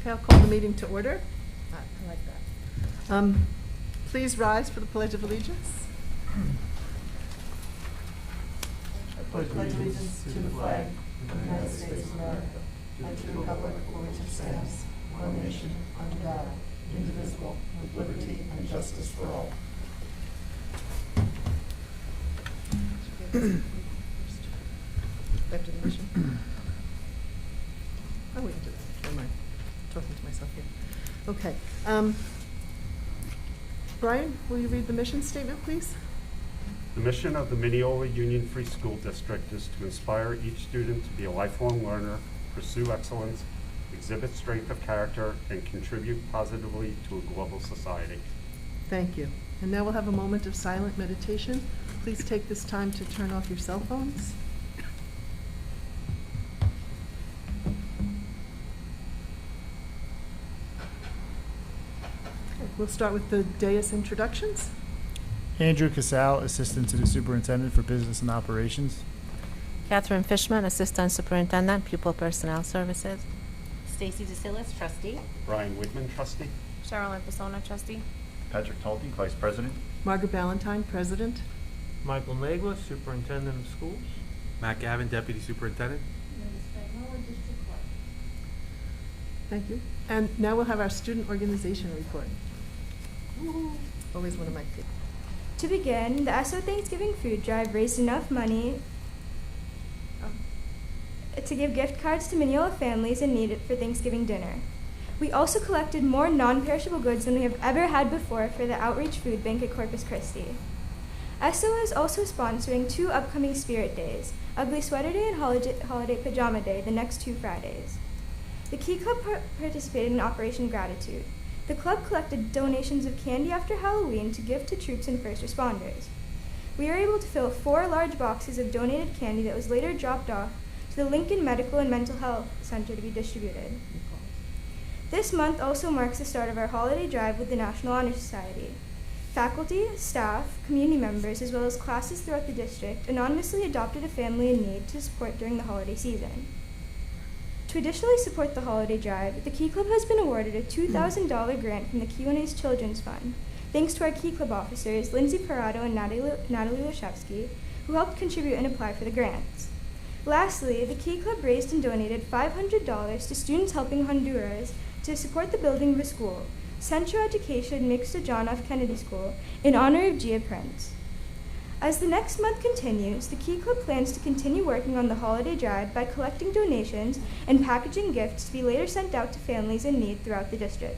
Okay, I'll call the meeting to order. I like that. Please rise for the Pledge of Allegiance. I pledge allegiance to the flag of the United States of America and to the republic for which it stands, one nation, under God, indivisible, with liberty and justice for all. After the mission. Oh, we can do that. Never mind. Talking to myself here. Okay. Brian, will you read the mission statement, please? The mission of the Mineola Union Free School District is to inspire each student to be a lifelong learner, pursue excellence, exhibit strength of character, and contribute positively to a global society. Thank you. And now we'll have a moment of silent meditation. Please take this time to turn off your cell phones. Okay, we'll start with the dais introductions. Andrew Casal, Assistant to the Superintendent for Business and Operations. Catherine Fishman, Assistant Superintendent, Pupil Personnel Services. Stacy DeSillis, Trustee. Brian Wigman, Trustee. Cheryl Pesona, Trustee. Patrick Talty, Vice President. Margaret Ballantyne, President. Michael Nagla, Superintendent of Schools. Matt Gavin, Deputy Superintendent. Thank you. And now we'll have our student organization report. Always one of my favorites. To begin, the SO Thanksgiving food drive raised enough money to give gift cards to Mineola families in need for Thanksgiving dinner. We also collected more non-perishable goods than we have ever had before for the Outreach Food Bank at Corpus Christi. SO is also sponsoring 2 upcoming Spirit Days, Ugly Sweater Day and Holiday Pajama Day, the next 2 Fridays. The Key Club participated in Operation Gratitude. The club collected donations of candy after Halloween to give to troops and first responders. We were able to fill 4 large boxes of donated candy that was later dropped off to the Lincoln Medical and Mental Health Center to be distributed. This month also marks the start of our holiday drive with the National Honor Society. Faculty, staff, community members, as well as classes throughout the district anonymously adopted a family in need to support during the holiday season. To additionally support the holiday drive, the Key Club has been awarded a $2,000 grant from the Q&A's Children's Fund, thanks to our Key Club officers, Lindsay Parado and Natalie Lashevsky, who helped contribute and apply for the grants. Lastly, the Key Club raised and donated $500 to students helping Honduras to support the building of a school, Central Education Mixta John F. Kennedy School, in honor of Gia Prince. As the next month continues, the Key Club plans to continue working on the holiday drive by collecting donations and packaging gifts to be later sent out to families in need throughout the district.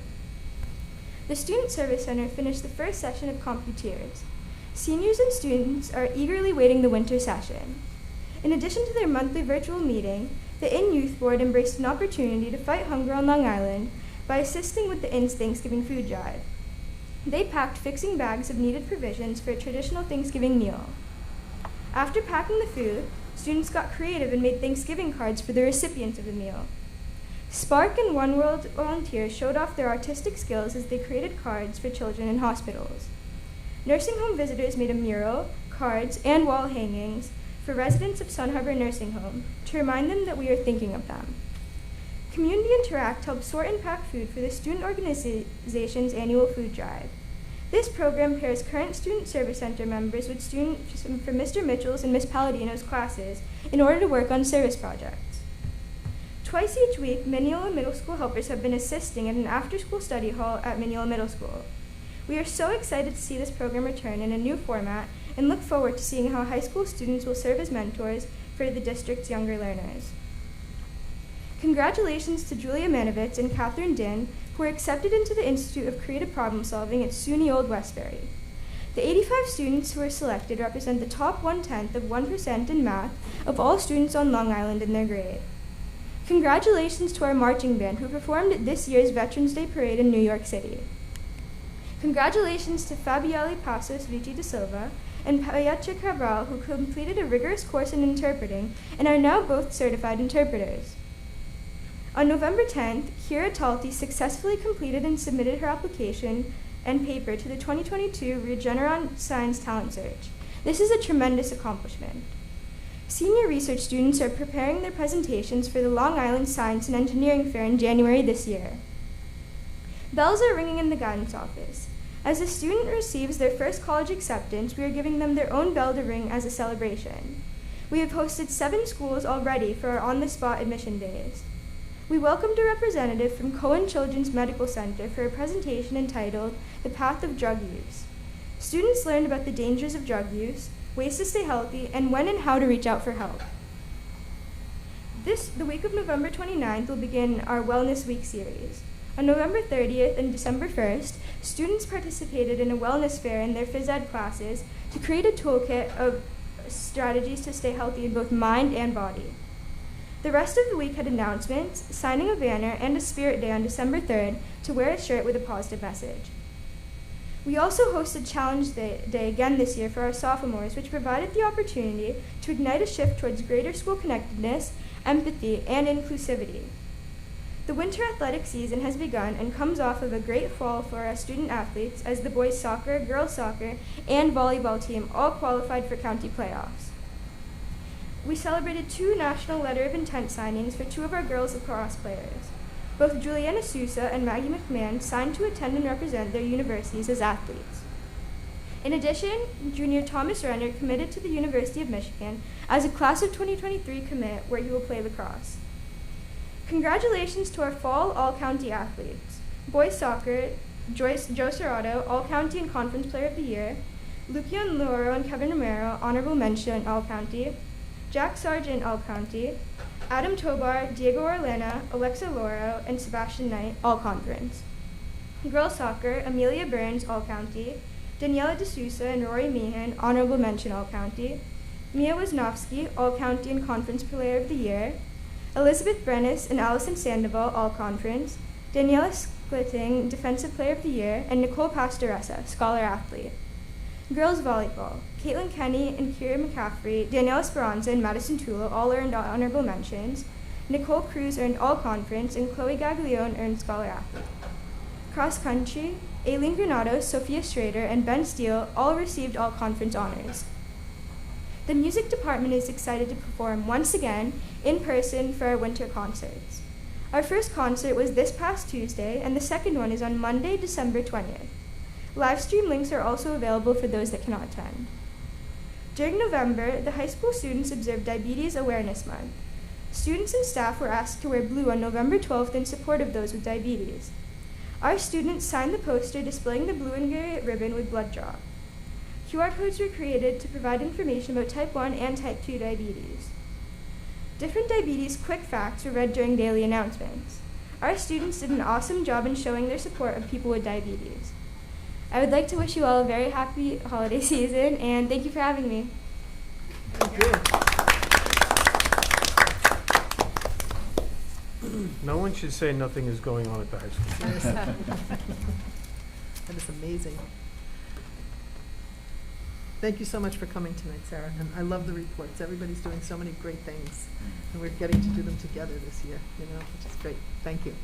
The Student Service Center finished the first session of Computiers. Seniors and students are eagerly waiting the winter session. In addition to their monthly virtual meeting, the Inn Youth Board embraced an opportunity to fight hunger on Long Island by assisting with the Inn's Thanksgiving food drive. They packed fixing bags of needed provisions for a traditional Thanksgiving meal. After packing the food, students got creative and made Thanksgiving cards for the recipients of the meal. Spark and One World volunteers showed off their artistic skills as they created cards for children in hospitals. Nursing home visitors made a mural, cards, and wall hangings for residents of Sun Harbor Nursing Home to remind them that we are thinking of them. Community Interact helped sort and pack food for the student organization's annual food drive. This program pairs current Student Service Center members with students from Mr. Mitchell's and Miss Palladino's classes in order to work on service projects. Twice each week, Mineola Middle School helpers have been assisting at an after-school study hall at Mineola Middle School. We are so excited to see this program return in a new format and look forward to seeing how high school students will serve as mentors for the district's younger learners. Congratulations to Julia Manovitz and Catherine Din, who were accepted into the Institute of Creative Problem Solving at SUNY Old Westbury. The 85 students who were selected represent the top 1/10 of 1% in math of all students on Long Island in their grade. Congratulations to our marching band, who performed at this year's Veterans Day Parade in New York City. Congratulations to Fabielle Passos Vici da Silva and Payacha Cabral, who completed a rigorous course in interpreting and are now both certified interpreters. On November 10th, Kira Talty successfully completed and submitted her application and paper to the 2022 Regeneron Science Talent Search. This is a tremendous accomplishment. Senior research students are preparing their presentations for the Long Island Science and Engineering Fair in January this year. Bells are ringing in the guidance office. As a student receives their first college acceptance, we are giving them their own bell to ring as a celebration. We have hosted 7 schools already for our on-the-spot admission days. We welcomed a representative from Cohen Children's Medical Center for a presentation entitled The Path of Drug Use. Students learned about the dangers of drug use, ways to stay healthy, and when and how to reach out for help. The week of November 29th will begin our Wellness Week series. On November 30th and December 1st, students participated in a wellness fair in their phys ed classes to create a toolkit of strategies to stay healthy in both mind and body. The rest of the week had announcements, signing a banner, and a spirit day on December 3rd to wear a shirt with a positive message. We also hosted Challenge Day again this year for our sophomores, which provided the opportunity to ignite a shift towards greater school connectedness, empathy, and inclusivity. The winter athletic season has begun and comes off of a great fall for our student athletes as the boys soccer, girls soccer, and volleyball team all qualified for county playoffs. We celebrated 2 national letter of intent signings for 2 of our girls lacrosse players. Both Juliana Sousa and Maggie McMahon signed to attend and represent their universities as athletes. In addition, junior Thomas Renner committed to the University of Michigan as a class of 2023 commit where he will play lacrosse. Congratulations to our fall all-county athletes. Boys soccer, Joe Serrato, all-county and conference player of the year, Lupion Loro and Kevin Romero, honorable mention all-county, Jack Sargent all-county, Adam Tobar, Diego Orlana, Alexa Loro, and Sebastian Knight, all-conference. Girls soccer, Amelia Burns, all-county, Daniela D'Souza and Rory Meehan, honorable mention all-county, Mia Wisnowski, all-county and conference player of the year, Elizabeth Brennis and Allison Sandoval, all-conference, Daniela Sklitting, defensive player of the year, and Nicole Pastoressa, scholar athlete. Girls volleyball, Caitlin Kenny and Kira McCaffrey, Daniela Speranza and Madison Tulo all earned honorable mentions. Nicole Cruz earned all-conference, and Chloe Gaglione earned scholar athlete. Cross country, Aileen Granados, Sophia Schrader, and Ben Steele all received all-conference honors. The music department is excited to perform once again in person for our winter concerts. Our first concert was this past Tuesday, and the second one is on Monday, December 20th. Live stream links are also available for those that cannot attend. During November, the high school students observed Diabetes Awareness Month. Students and staff were asked to wear blue on November 12th in support of those with diabetes. Our students signed the poster displaying the blue and gray ribbon with blood draw. QR codes were created to provide information about type 1 and type 2 diabetes. Different diabetes quick facts were read during daily announcements. Our students did an awesome job in showing their support of people with diabetes. I would like to wish you all a very happy holiday season, and thank you for having me. Thank you. No one should say nothing is going on at the high school. Yes. That is amazing. Thank you so much for coming tonight, Sarah, and I love the reports. Everybody's doing so many great things, and we're getting to do them together this year, which is great. Thank you.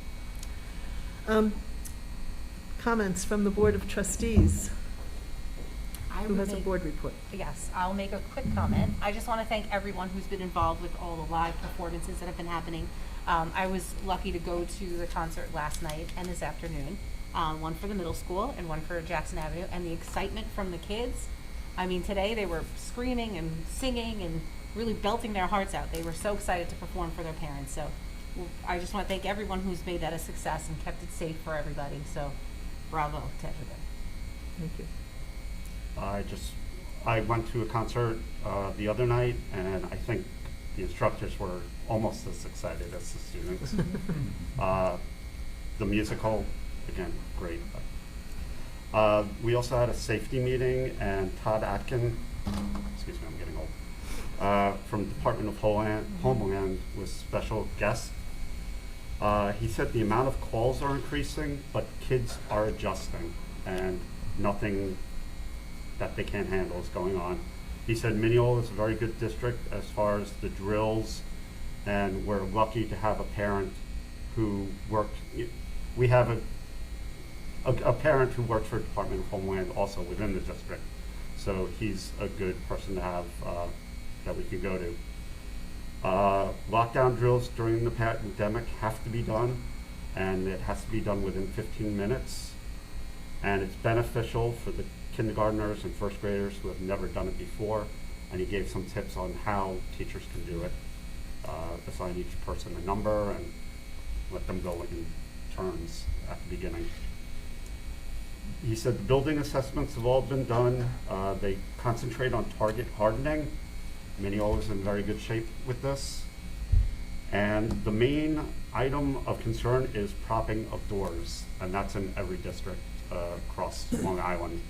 Comments from the Board of Trustees. Who has a board report? Yes, I'll make a quick comment. I just want to thank everyone who's been involved with all the live performances that have been happening. I was lucky to go to the concert last night and this afternoon, one for the middle school and one for Jackson Avenue, and the excitement from the kids. I mean, today they were screaming and singing and really belting their hearts out. They were so excited to perform for their parents. So I just want to thank everyone who's made that a success and kept it safe for everybody. So bravo to everybody. Thank you. I went to a concert the other night, and I think the instructors were almost as excited as the students. The musical, again, great. We also had a safety meeting, and Todd Atkin, excuse me, I'm getting old, from Department of Homeland was special guest. He said the amount of calls are increasing, but kids are adjusting, and nothing that they can't handle is going on. He said Mineola is a very good district as far as the drills, and we're lucky to have a parent who worked. We have a parent who works for Department of Homeland also within the district, so he's a good person to have that we can go to. Lockdown drills during the pandemic have to be done. and it has to be done within 15 minutes. And it's beneficial for the kindergartners and first graders who have never done it before. And he gave some tips on how teachers can do it. Assign each person a number and let them go in turns at the beginning. He said the building assessments have all been done. They concentrate on target hardening. Mineola is in very good shape with this. And the main item of concern is propping of doors, and that's in every district across Long Island.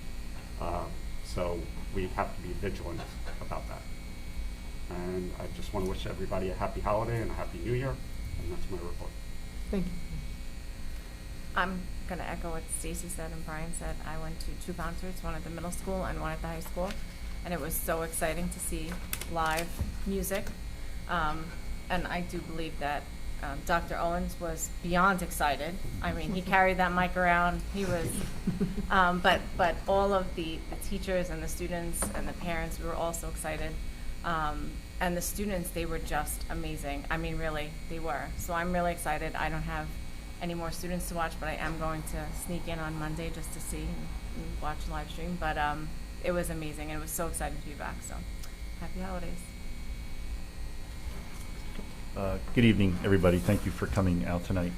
So we have to be vigilant about that. And I just want to wish everybody a happy holiday and a happy new year, and that's my report. Thank you. I'm going to echo what Stacy said and Brian said. I went to 2 concerts, one at the middle school and one at the high school, and it was so exciting to see live music. And I do believe that Dr. Owens was beyond excited. I mean, he carried that mic around. He was, but all of the teachers and the students and the parents, we were all so excited. And the students, they were just amazing. I mean, really, they were. So I'm really excited. I don't have any more students to watch, but I am going to sneak in on Monday just to see and watch the live stream. But it was amazing, and it was so exciting to be back. So happy holidays. Good evening, everybody. Thank you for coming out tonight.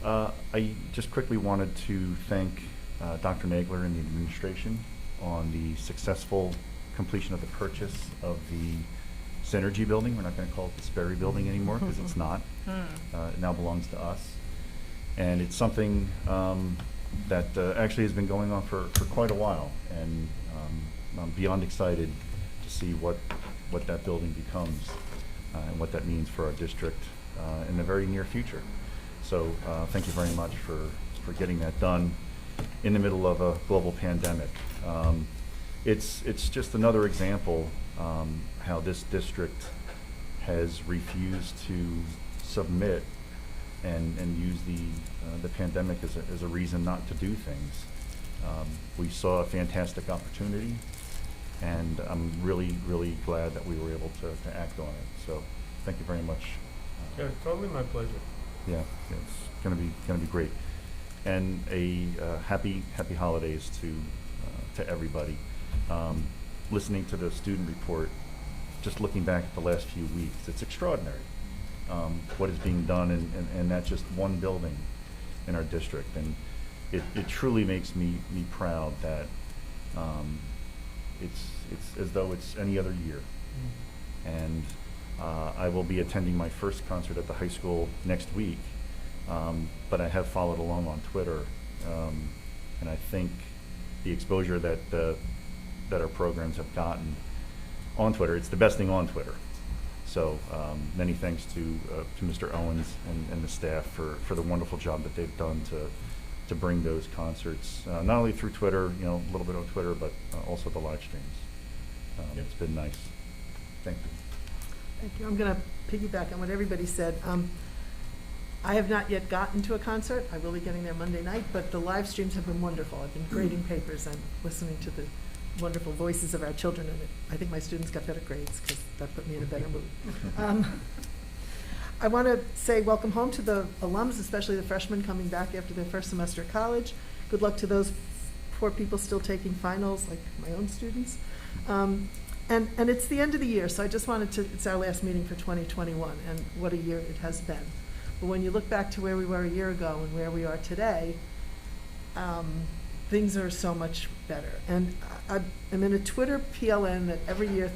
I just quickly wanted to thank Dr. Nagler and the administration on the successful completion of the purchase of the Synergy building. We're not going to call it the Sperry building anymore because it's not. It now belongs to us. And it's something that actually has been going on for quite a while. And I'm beyond excited to see what that building becomes and what that means for our district in the very near future. So thank you very much for getting that done in the middle of a global pandemic. It's just another example how this district has refused to submit and use the pandemic as a reason not to do things. We saw a fantastic opportunity, and I'm really, really glad that we were able to act on it. So thank you very much. Yeah, totally my pleasure. Yeah, it's gonna be great. And a happy holidays to everybody. Listening to the student report, just looking back at the last few weeks, it's extraordinary what is being done and that's just one building in our district. And it truly makes me proud that it's as though it's any other year. And I will be attending my first concert at the high school next week, but I have followed along on Twitter, and I think the exposure that our programs have gotten on Twitter, it's the best thing on Twitter. So many thanks to Mr. Owens and the staff for the wonderful job that they've done to bring those concerts, not only through Twitter, a little bit on Twitter, but also the live streams. It's been nice. Thank you. Thank you. I'm going to piggyback on what everybody said. I have not yet gotten to a concert. I will be getting there Monday night, but the live streams have been wonderful. I've been grading papers and listening to the wonderful voices of our children, and I think my students got better grades because that put me in a better mood. I want to say welcome home to the alums, especially the freshmen coming back after their first semester at college. Good luck to those poor people still taking finals, like my own students. And it's the end of the year, so I just wanted to, it's our last meeting for 2021, and what a year it has been. But when you look back to where we were a year ago and where we are today, things are so much better. And I'm in a Twitter PLN that every year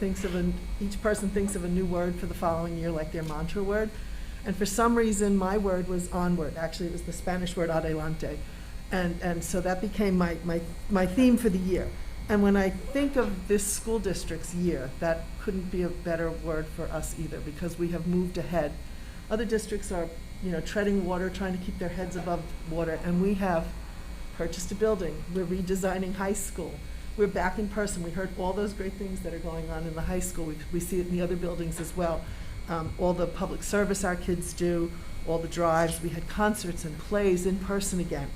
each person thinks of a new word for the following year, like their mantra word. And for some reason, my word was onward. Actually, it was the Spanish word adelante. And so that became my theme for the year. And when I think of this school district's year, that couldn't be a better word for us either, because we have moved ahead. Other districts are, treading water, trying to keep their heads above water, and we have purchased a building. We're redesigning high school. We're back in person. We heard all those great things that are going on in the high school. We see it in the other buildings as well. All the public service our kids do, all the drives. We had concerts and plays in person again.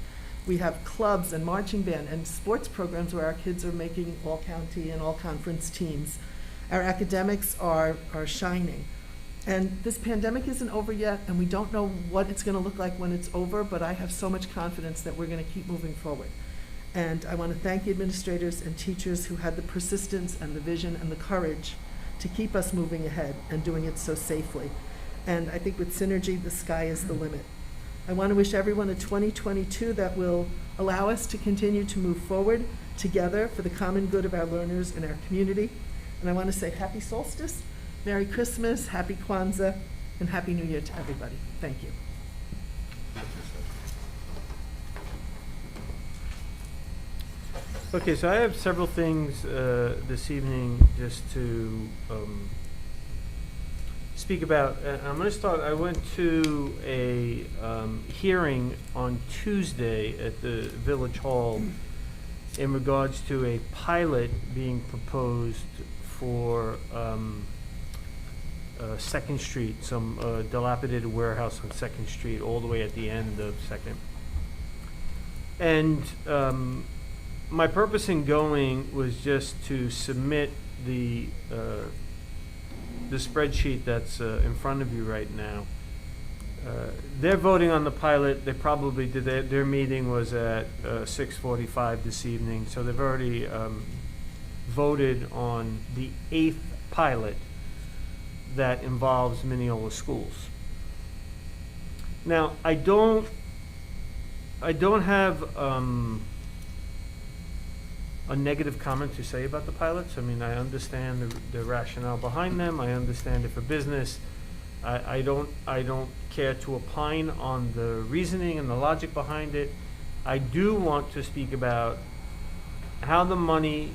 We have clubs and marching band and sports programs where our kids are making all-county and all-conference teams. Our academics are shining. And this pandemic isn't over yet, and we don't know what it's going to look like when it's over, but I have so much confidence that we're going to keep moving forward. And I want to thank the administrators and teachers who had the persistence and the vision and the courage to keep us moving ahead and doing it so safely. And I think with Synergy, the sky is the limit. I want to wish everyone a 2022 that will allow us to continue to move forward together for the common good of our learners and our community. And I want to say happy solstice, Merry Christmas, Happy Kwanzaa, and Happy New Year to everybody. Thank you. Okay, so I have several things this evening just to speak about. I'm going to start. I went to a hearing on Tuesday at the Village Hall in regards to a pilot being proposed for 2nd Street, some dilapidated warehouse on 2nd Street, all the way at the end of 2nd. And my purpose in going was just to submit the spreadsheet that's in front of you right now. They're voting on the pilot. They probably did their meeting was at 6:45 this evening, so they've already voted on the 8th pilot that involves Mineola schools. Now, I don't have a negative comment to say about the pilots. I mean, I understand the rationale behind them. I understand it for business. I don't care to opine on the reasoning and the logic behind it. I do want to speak about how the money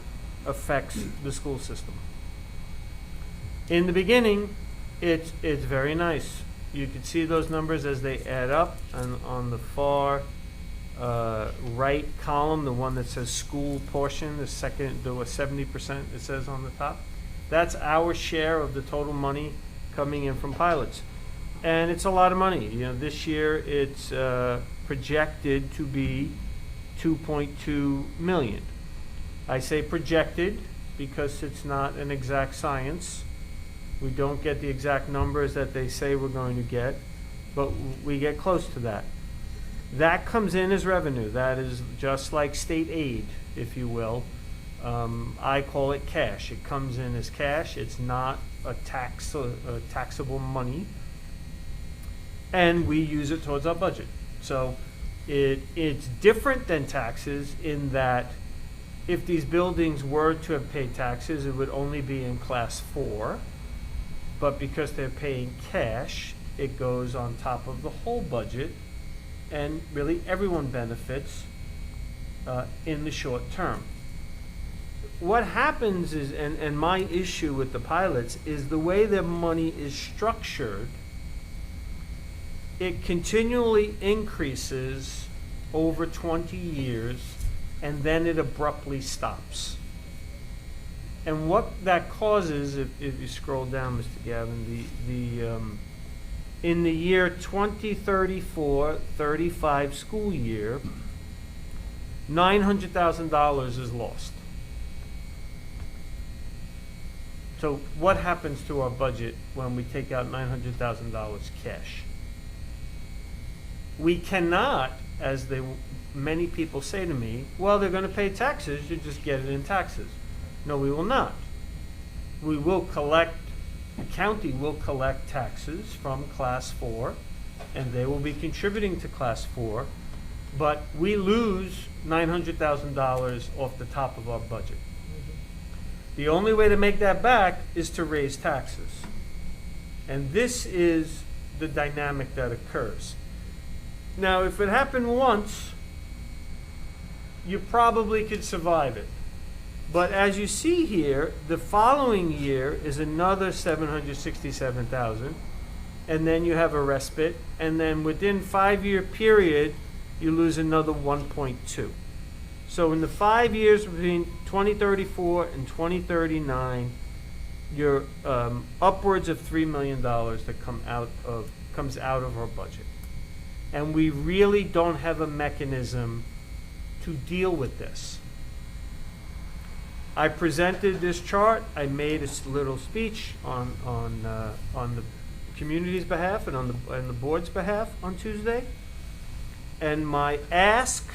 affects the school system. In the beginning, it's very nice. You can see those numbers as they add up, and on the far right column, the one that says school portion, the 70% it says on the top, that's our share of the total money coming in from pilots. And it's a lot of money. You know, this year it's projected to be 2.2 million. I say projected because it's not an exact science. We don't get the exact numbers that they say we're going to get, but we get close to that. That comes in as revenue. That is just like state aid, if you will. I call it cash. It comes in as cash. It's not a taxable money, and we use it towards our budget. So it's different than taxes in that if these buildings were to have paid taxes, it would only be in class 4, but because they're paying cash, it goes on top of the whole budget, and really everyone benefits in the short term. What happens is, and my issue with the pilots, is the way their money is structured. It continually increases over 20 years, and then it abruptly stops. And what that causes, if you scroll down, Mr. Gavin, in the year 2034-35 school year, $900,000 is lost. So what happens to our budget when we take out $900,000 cash? We cannot, as many people say to me, well, they're going to pay taxes, you just get it in taxes. No, we will not. We will collect, the county will collect taxes from class 4, and they will be contributing to class 4, but we lose $900,000 off the top of our budget. The only way to make that back is to raise taxes. And this is the dynamic that occurs. Now, if it happened once, you probably could survive it. But as you see here, the following year is another $767,000, and then you have a respite, and then within 5-year period, you lose another 1.2. So in the 5 years between 2034 and 2039, you're upwards of $3 million that comes out of our budget. And we really don't have a mechanism to deal with this. I presented this chart. I made a little speech on the community's behalf and on the board's behalf on Tuesday. And my ask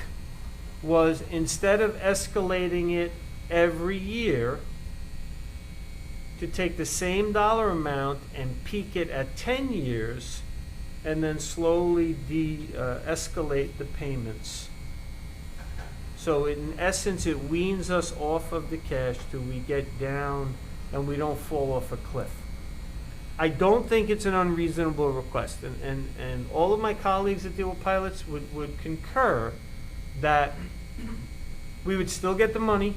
was, instead of escalating it every year, to take the same dollar amount and peak it at 10 years and then slowly escalate the payments. So in essence, it weans us off of the cash till we get down and we don't fall off a cliff. I don't think it's an unreasonable request, and all of my colleagues that deal with pilots would concur that we would still get the money.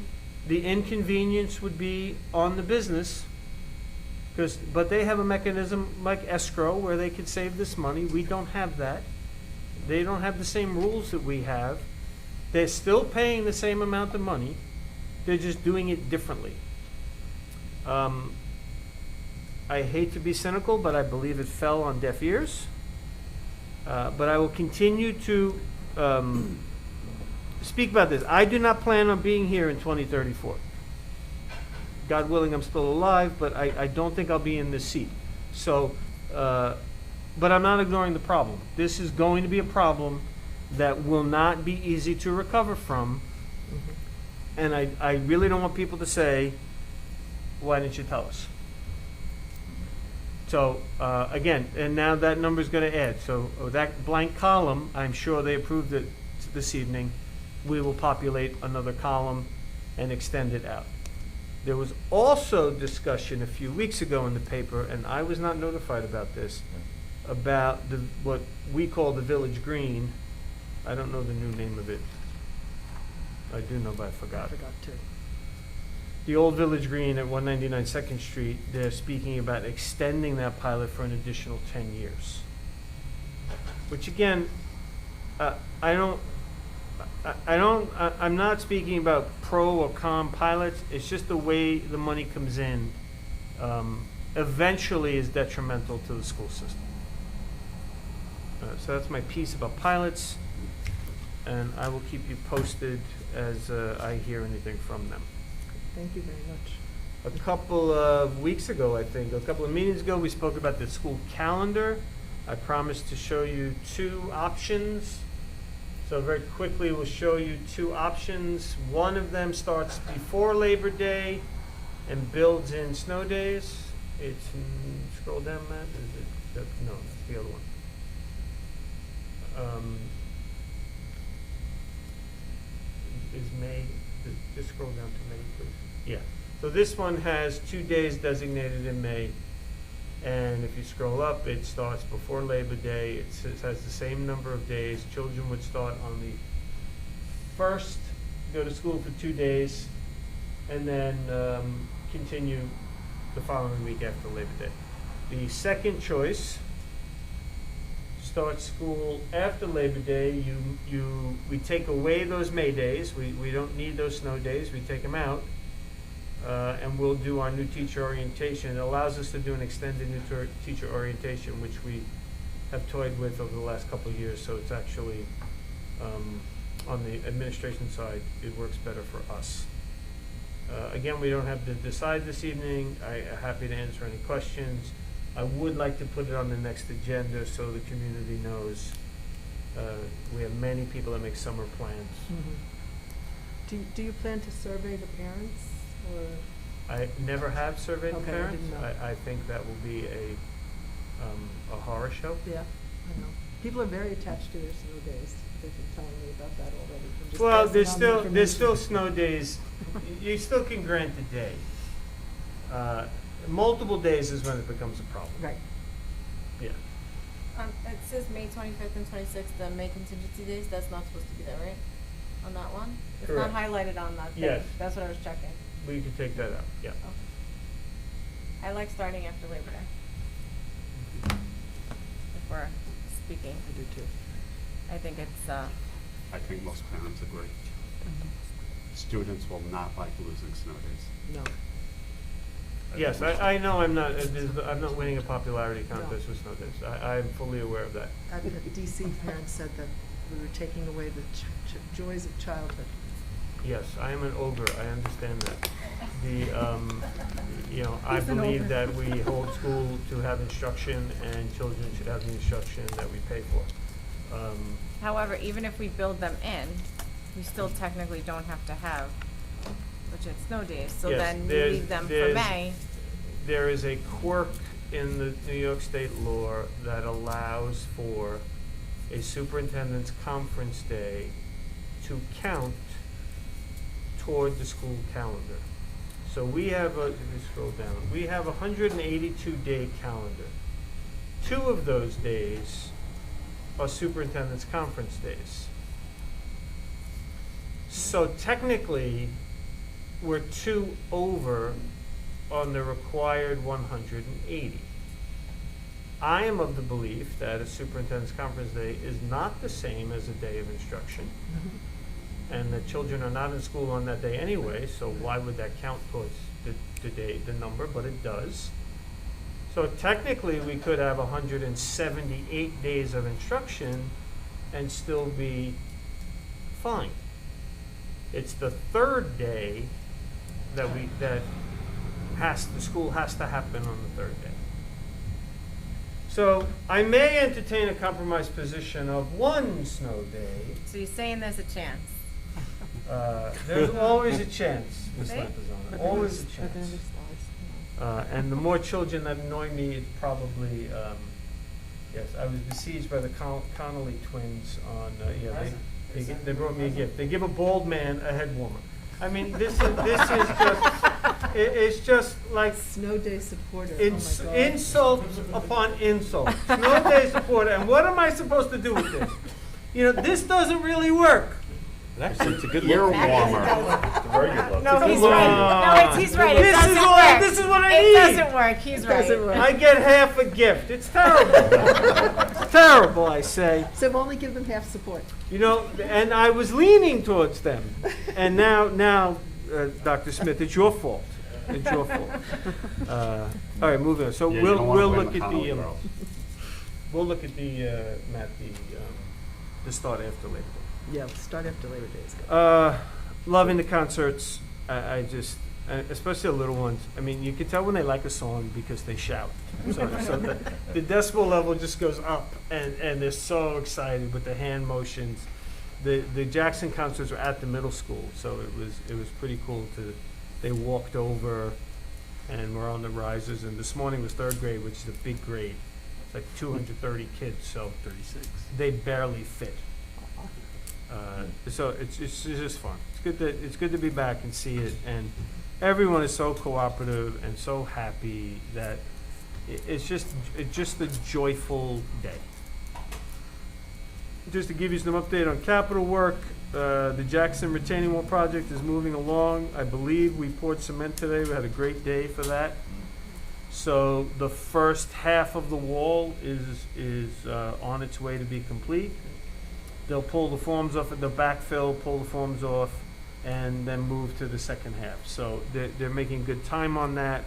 The inconvenience would be on the business, but they have a mechanism like escrow where they could save this money. We don't have that. They don't have the same rules that we have. They're still paying the same amount of money. They're just doing it differently. I hate to be cynical, but I believe it fell on deaf ears. But I will continue to speak about this. I do not plan on being here in 2034. God willing, I'm still alive, but I don't think I'll be in this seat. So, but I'm not ignoring the problem. This is going to be a problem that will not be easy to recover from. And I really don't want people to say, why didn't you tell us? So, again, and now that number is going to add. So that blank column, I'm sure they approved it this evening. We will populate another column and extend it out. There was also discussion a few weeks ago in the paper, and I was not notified about this, about what we call the Village Green. I don't know the new name of it. I do know, but I forgot. I forgot too. The old Village Green at 199 2nd Street, they're speaking about extending that pilot for an additional 10 years. Which again, I'm not speaking about pro or con pilots. It's just the way the money comes in eventually is detrimental to the school system. So that's my piece about pilots, and I will keep you posted as I hear anything from them. Thank you very much. A couple of weeks ago, I think, a couple of meetings ago, we spoke about the school calendar. I promised to show you two options. So very quickly, we'll show you two options. One of them starts before Labor Day and builds in snow days. It's, scroll down, Matt. Is it? No, that's the other one. Is May, just scroll down to May, please. Yeah. So this one has 2 days designated in May. And if you scroll up, it starts before Labor Day. It has the same number of days. Children would start on the 1st, go to school for 2 days, and then continue the following week after Labor Day. The second choice, start school after Labor Day. We take away those May days. We don't need those snow days. We take them out. And we'll do our new teacher orientation. It allows us to do an extended new teacher orientation, which we have toyed with over the last couple of years. So it's actually, on the administration side, it works better for us. Again, we don't have to decide this evening. I'm happy to answer any questions. I would like to put it on the next agenda so the community knows. We have many people that make summer plans. Mm-hmm. Do you plan to survey the parents? Or? I never have surveyed the Okay, I parents. didn't know. I think that will be a horror show. Yeah, I know. People are very attached to their snow days. They've been telling me about that already. I'm just Well, passing on the there's still information. snow days. You still can grant a day. Multiple days is when it becomes a problem. Right. Yeah. It says May 25th and 26th, the May contingency days. That's not supposed to be there, right? On that one? It's Correct. not highlighted on that thing. Yes. That's what I was checking. We can take that out. Yeah. Okay. I like starting after Labor Day. If we're speaking. I do too. I think it's, I think most parents agree. Students will not like losing snow days. No. Yes, I know I'm not winning a popularity contest with snow days. I'm fully aware of that. At DC, parents said that we were taking away the joys of childhood. Yes, I am an ogre. I understand that. I believe that we hold school to have instruction, and children should have the instruction that we pay for. However, even if we build them in, we still technically don't have to have legit snow days. So Yes, then you there's- leave them for there's- May. There is a quirk in the New York State law that allows for a superintendent's conference day to count toward the school calendar. So we have let me scroll down. We have a 182-day calendar. 2 of those days are superintendent's conference days. So technically, we're 2 over on the required 180. I am of the belief that a superintendent's conference day is not the same as a day of instruction. And the children are not in school on that day anyway, so why would that count towards the day, the number? But it does. So technically, we could have 178 days of instruction and still be fine. It's the 3rd day that the school has to happen on the 3rd day. So I may entertain a compromise position of 1 snow day. So you're saying there's a chance. There's always a chance, Ms. See? Lampazana, always a chance. And the more children that annoy me, it probably, yes, I was besieged by the Connolly twins on, they brought me a gift. They give a bald man a head warmer. I mean, this is just, it's just like Snow day supporter, oh my God. insult upon insult. Snow day supporter, and what am I supposed to do with this? This doesn't really work. Actually, it's a good Ear look. warmer. It's a very good look. No, he's Come right. on. No, he's right. It This is doesn't what- work. this is what I It need. doesn't work. He's right. Doesn't work. I get half a gift. It's terrible. It's terrible, I say. So only give them half support. And I was leaning towards them. And now, Dr. Smith, it's your fault. It's your fault. All right, moving on. So Yeah, you we'll don't wanna blame look the at Connolly the girls. we'll look at the start after Labor Day. Yeah, start after Labor Day is good. Loving the concerts. I just, especially the little ones. I mean, you can tell when they like a song because they shout. So the decibel level just goes up, and they're so excited with the hand motions. The Jackson concerts were at the middle school, so it was pretty cool they walked over, and were on the risers. And this morning was 3rd grade, which is a big grade. It's like 230 kids, so 36. they barely fit. So it's just fun. It's good to be back and see it, and everyone is so cooperative and so happy that it's just a joyful day. Just to give you some update on capital work, the Jackson retaining wall project is moving along. I believe we poured cement today. We had a great day for that. So the first half of the wall is on its way to be complete. They'll pull the forms off at the backfill, pull the forms off, and then move to the second half. So they're making good time on that.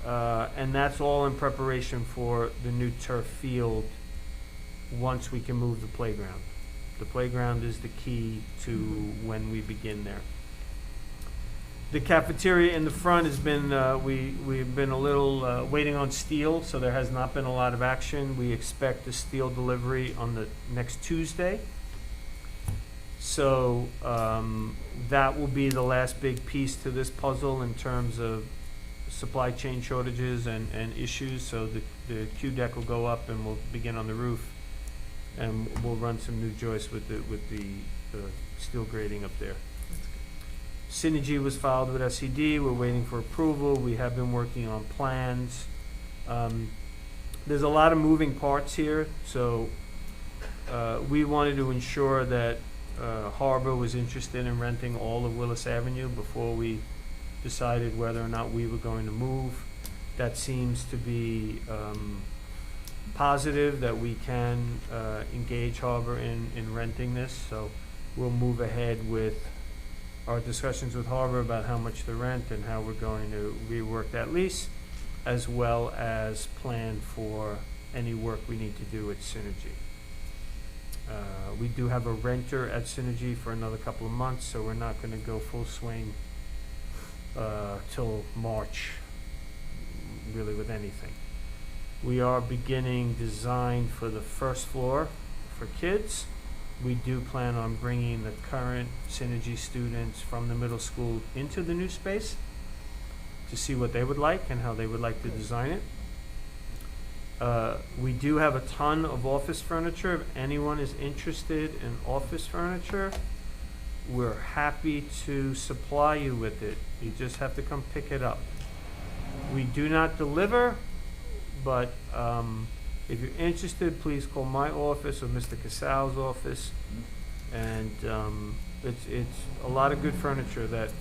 And that's all in preparation for the new turf field once we can move the playground. The playground is the key to when we begin there. The cafeteria in the front has been, we've been a little waiting on steel, so there has not been a lot of action. We expect the steel delivery on the next Tuesday. So that will be the last big piece to this puzzle in terms of supply chain shortages and issues. So the Q deck will go up and we'll begin on the roof, and we'll run some new joists with the steel grating up there. Synergy was filed with SED. We're waiting for approval. We have been working on plans. There's a lot of moving parts here, so we wanted to ensure that Harbor was interested in renting all of Willis Avenue before we decided whether or not we were going to move. That seems to be positive that we can engage Harbor in renting this, so we'll move ahead with our discussions with Harbor about how much to rent and how we're going to rework that lease, as well as plan for any work we need to do at Synergy. We do have a renter at Synergy for another couple of months, so we're not going to go full swing till March, really with anything. We are beginning design for the first floor for kids. We do plan on bringing the current Synergy students from the middle school into the new space to see what they would like and how they would like to design it. We do have a ton of office furniture. If anyone is interested in office furniture, we're happy to supply you with it. You just have to come pick it up. We do not deliver, but if you're interested, please call my office or Mr. Casal's office. And it's a lot of good furniture that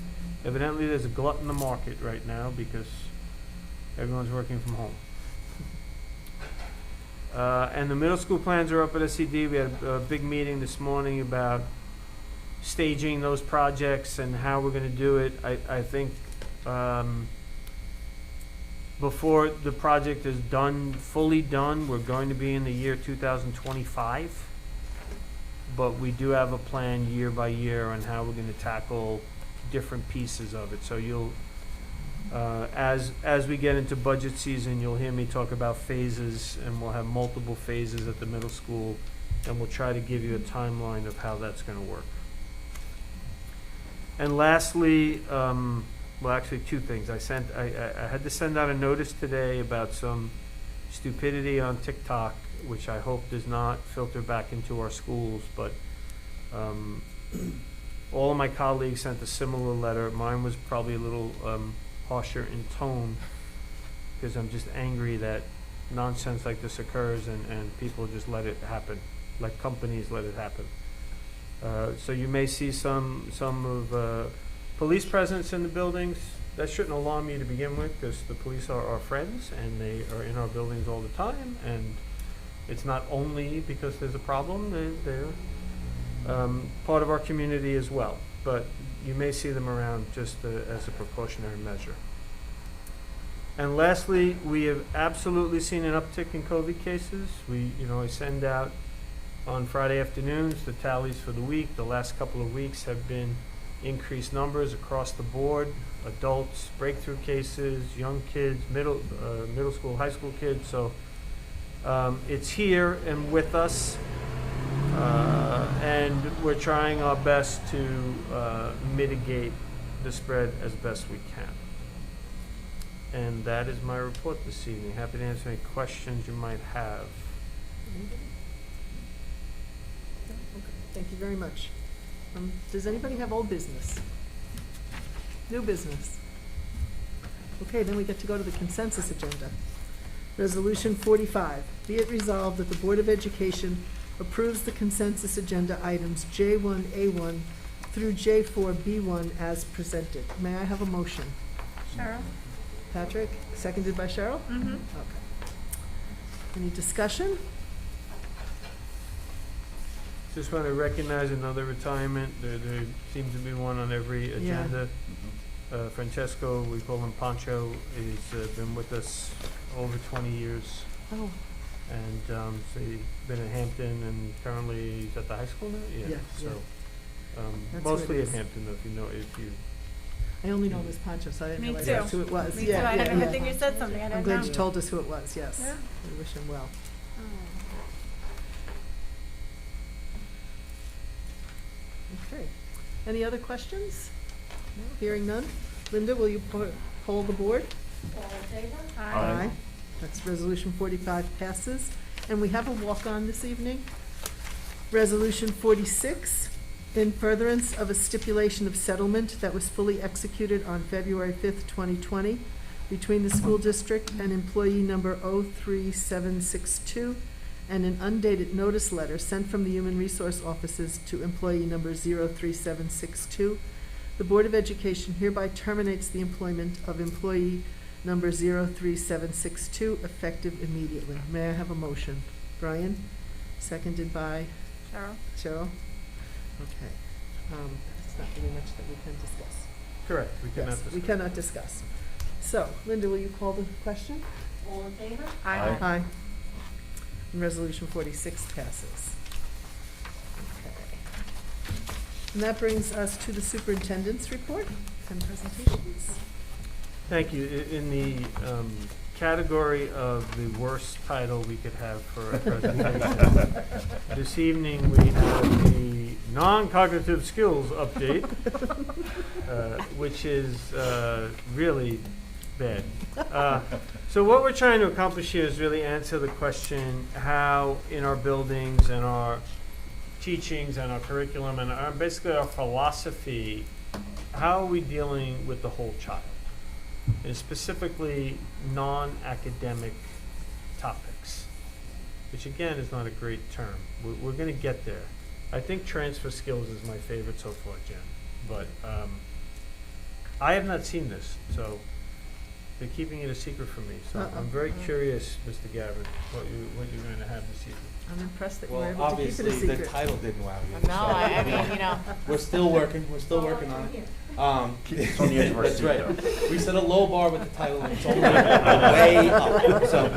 evidently there's a glut in the market right now because everyone's working from home. And the middle school plans are up at SCD. We had a big meeting this morning about staging those projects and how we're going to do it. I think before the project is done, fully done, we're going to be in the year 2025. But we do have a plan year by year on how we're going to tackle different pieces of it. So you'll, as we get into budget season, you'll hear me talk about phases, and we'll have multiple phases at the middle school, and we'll try to give you a timeline of how that's going to work. And lastly, well, actually two things. I had to send out a notice today about some stupidity on TikTok, which I hope does not filter back into our schools, but all of my colleagues sent a similar letter. Mine was probably a little harsher in tone because I'm just angry that nonsense like this occurs and people just let it happen, like companies let it happen. So you may see some of police presence in the buildings. That shouldn't alarm you to begin with because the police are our friends and they are in our buildings all the time, and it's not only because there's a problem, they're part of our community as well. But you may see them around just as a precautionary measure. And lastly, we have absolutely seen an uptick in COVID cases. I send out on Friday afternoons the tallies for the week. The last couple of weeks have been increased numbers across the board: adults, breakthrough cases, young kids, middle school, high school kids. So it's here and with us, and we're trying our best to mitigate the spread as best we can. And that is my report this evening. Happy to answer any questions you might have. Thank you very much. Does anybody have old business? New business? Okay, then we get to go to the consensus agenda. Resolution 45. Be it resolved that the Board of Education approves the consensus agenda items J1A1 through J4B1 as presented. May I have a motion? Cheryl? Patrick, seconded by Cheryl? Mm-hmm. Okay. Any discussion? Just want to recognize another retirement. There seems to be one on every agenda. Francesco, we call him Pancho, he's been with us over 20 years. Oh. And so he's been at Hampton and currently he's at the high school now? Yeah, So That's mostly who it at is. Hampton, though, if you. I only know Miss Pancho, so I didn't Me realize too. that's who it was. Me Yeah, too. I yeah, didn't yeah. even think you said something. I I'm didn't glad know. you told us who it was, yes. Yeah. We wish him well. Okay. Any other questions? No? Hearing none. Linda, will you poll the board? All in favor? Aye. That's resolution 45 passes. And we have a walk-on this evening. Resolution 46, in furtherance of a stipulation of settlement that was fully executed on February 5th, 2020, between the school district and employee number 03762, and an undated notice letter sent from the Human Resource Offices to employee number 03762. The Board of Education hereby terminates the employment of employee number 03762, effective immediately. May I have a motion? Brian, seconded by Cheryl? Cheryl? Okay. It's not really much that we can discuss. Correct, we cannot Yes, discuss. we cannot discuss. So, Linda, will you call the question? All in favor? Aye. Aye. And resolution 46 passes. Okay. And that brings us to the superintendent's report. And presentations. Thank you. In the category of the worst title we could have for a presentation, this evening we have the non-cognitive skills update, which is really bad. So what we're trying to accomplish here is really answer the question how in our buildings and our teachings and our curriculum and basically our philosophy, how are we dealing with the whole child? And specifically non-academic topics, which again is not a great term. We're going to get there. I think transfer skills is my favorite so far, Jen, but I have not seen this, so they're keeping it a secret from me. So I'm very curious, Mr. Gavin, what you're going to have this evening. I'm impressed that you were Well, able to keep it a obviously, secret. the title didn't wow you. No, I mean, you know. We're still working on it. It's on the edge of our That's seat, right. though. We set a low bar with the title, and it's only way up. So,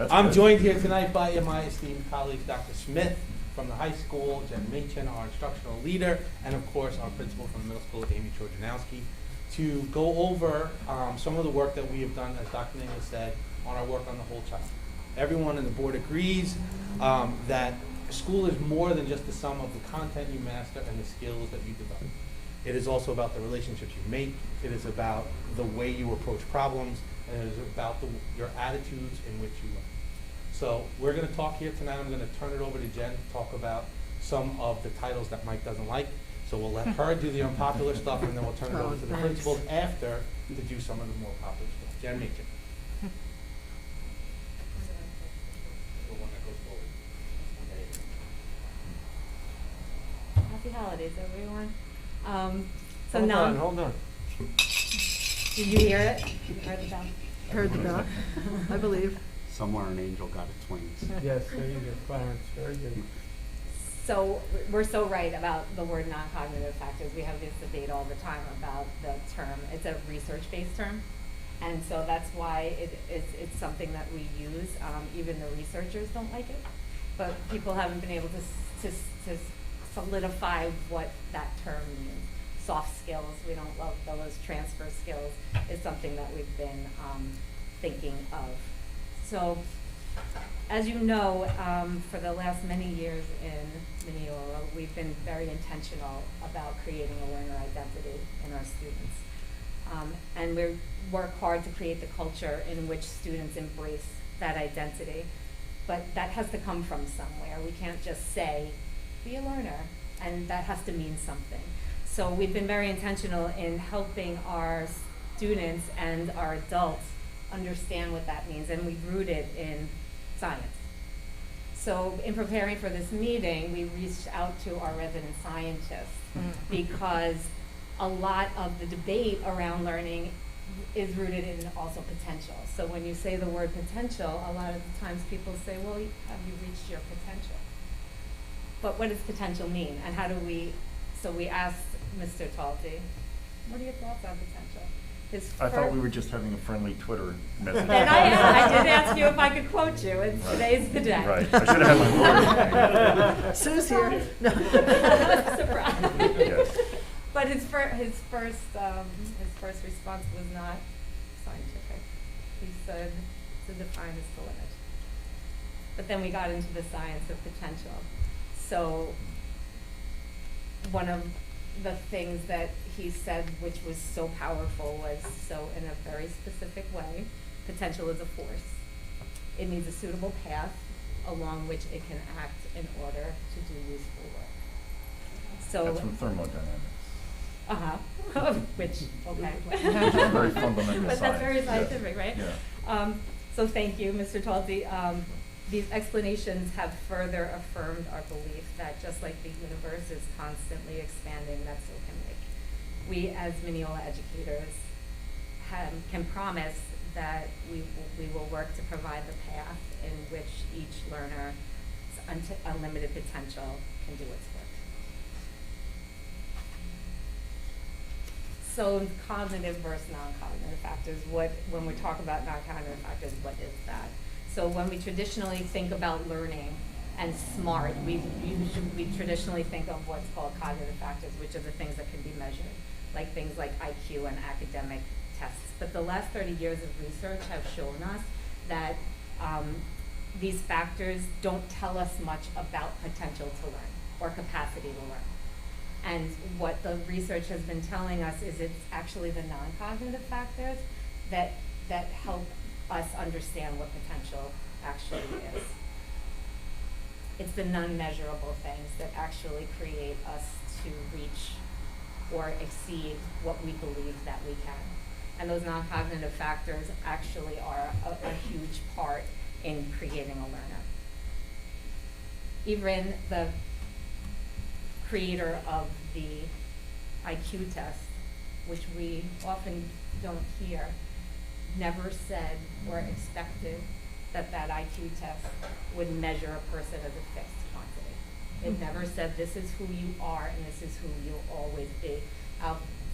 I'm joined here tonight by my esteemed colleagues, Dr. Smith from the high school, Jen Machin, our instructional leader, and of course, our principal from the middle school, Amy Trojanowski, to go over some of the work that we have done, as Dr. Nagel said, on our work on the whole child. Everyone in the board agrees that school is more than just the sum of the content you master and the skills that you develop. It is also about the relationships you make. It is about the way you approach problems, and it is about your attitudes in which you learn. So we're going to talk here tonight. I'm going to turn it over to Jen to talk about some of the titles that Mike doesn't like. So we'll let her do the unpopular stuff, and then we'll turn it over to the principals after to do some of the more popular stuff. Jen Machin. The one that goes forward. Happy holidays, everyone. Hold on. Did you hear it? You heard the bell? Heard the bell, I believe. Somewhere an angel got its wings. Yes, there you go, Clarence. Very good. So we're so right about the word non-cognitive factors. We have this debate all the time about the term. It's a research-based term, and so that's why it's something that we use. Even the researchers don't like it, but people haven't been able to solidify what that term means. Soft skills, we don't love those. Transfer skills is something that we've been thinking of. So, as you know, for the last many years in Mineola, we've been very intentional about creating a learner identity in our students. And we work hard to create the culture in which students embrace that identity. But that has to come from somewhere. We can't just say, be a learner, and that has to mean something. So we've been very intentional in helping our students and our adults understand what that means, and we've rooted in science. So in preparing for this meeting, we reached out to our resident scientists because a lot of the debate around learning is rooted in also potential. So when you say the word potential, a lot of the times people say, well, have you reached your potential? But what does potential mean, and how do we, so we asked Mr. Talty, what are your thoughts on potential? I thought we were just having a friendly Twitter message. And I did ask you if I could quote you, and today's the day. Right, I should have had my voice. Sue's here. No. Surprise. Yes. But his first response was not scientific. He said, to define is to limit. But then we got into the science of potential. So one of the things that he said, which was so powerful, was so in a very specific way, potential is a force. It needs a suitable path along which it can act in order to do useful work. So That's from thermodynamics. which, okay. Very fundamental But that's very science, scientific, yes. right? Yeah. So thank you, Mr. Talty. These explanations have further affirmed our belief that just like the universe is constantly expanding, that so can we. We as Mineola educators can promise that we will work to provide the path in which each learner's unlimited potential can do its work. So cognitive versus non-cognitive factors, when we talk about non-cognitive factors, what is that? So when we traditionally think about learning and SMART, we traditionally think of what's called cognitive factors, which are the things that can be measured. like things like IQ and academic tests. But the last 30 years of research have shown us that these factors don't tell us much about potential to learn or capacity to learn. And what the research has been telling us is it's actually the non-cognitive factors that help us understand what potential actually is. It's the non-measurable things that actually create us to reach or exceed what we believe that we can. And those non-cognitive factors actually are a huge part in creating a learner. Even the creator of the IQ test, which we often don't hear, never said or expected that that IQ test would measure a person as a fixed quantity. It never said this is who you are and this is who you'll always be.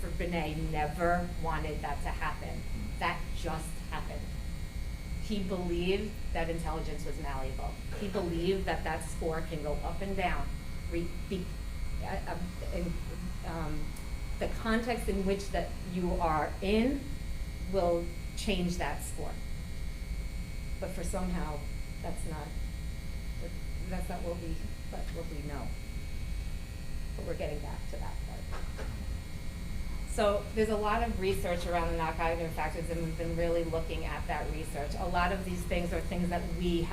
For Benet, never wanted that to happen. That just happened. He believed that intelligence was malleable. He believed that that score can go up and down. The context in which that you are in will change that score. But for somehow, that's not what we know. But we're getting back to that part. So there's a lot of research around the non-cognitive factors, and we've been really looking at that research. A lot of these things are things that we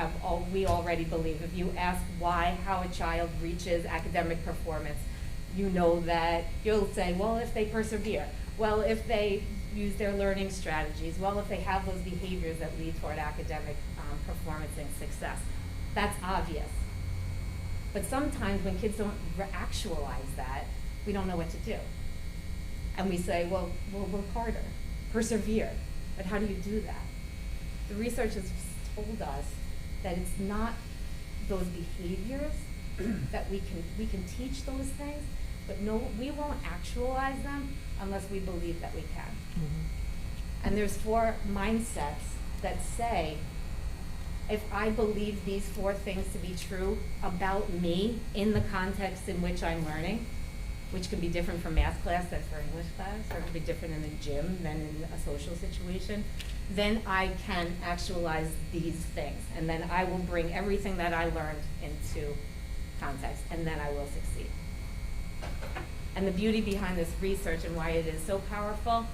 already believe. If you ask how a child reaches academic performance, you know that you'll say, well, if they persevere, well, if they use their learning strategies, well, if they have those behaviors that lead toward academic performance and success. That's obvious. But sometimes when kids don't actualize that, we don't know what to do. And we say, well, work harder, persevere. But how do you do that? The research has told us that it's not those behaviors that we can teach those things, but no, we won't actualize them unless we believe that we can. Mm-hmm. And there's 4 mindsets that say, if I believe these 4 things to be true about me in the context in which I'm learning, which can be different from math class than for English class, or it could be different in the gym than in a social situation, then I can actualize these things. And then I will bring everything that I learned into context, and then I will succeed. And the beauty behind this research and why it is so powerful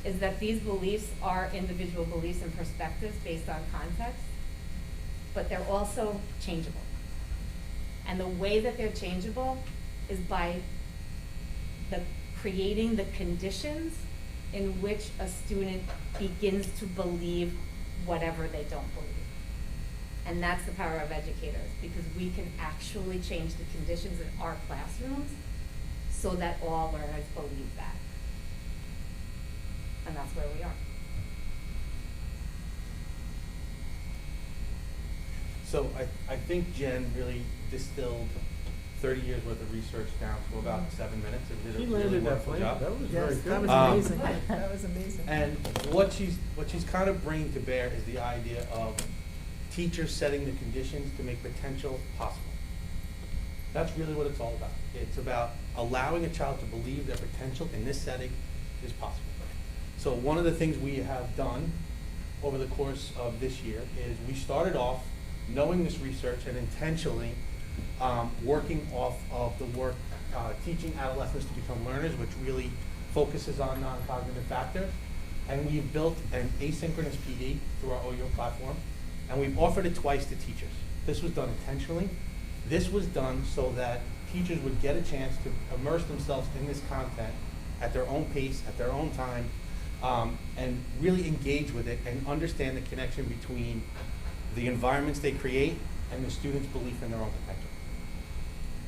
is that these beliefs are individual beliefs and perspectives based on context, but they're also changeable. And the way that they're changeable is by creating the conditions in which a student begins to believe whatever they don't believe. And that's the power of educators, because we can actually change the conditions in our classrooms so that all learners believe that. And that's where we are. So I think Jen really distilled 30 years worth of research down to about 7 minutes and did a really wonderful job. That was very good. That was amazing. That was amazing. And what she's kind of bringing to bear is the idea of teachers setting the conditions to make potential possible. That's really what it's all about. It's about allowing a child to believe their potential in this setting is possible. So one of the things we have done over the course of this year is we started off knowing this research and intentionally working off of the work Teaching Adolescents to Become Learners, which really focuses on non-cognitive factors. And we've built an asynchronous PD through our OYO platform, and we've offered it twice to teachers. This was done intentionally. This was done so that teachers would get a chance to immerse themselves in this content at their own pace, at their own time, and really engage with it and understand the connection between the environments they create and the students' belief in their own potential.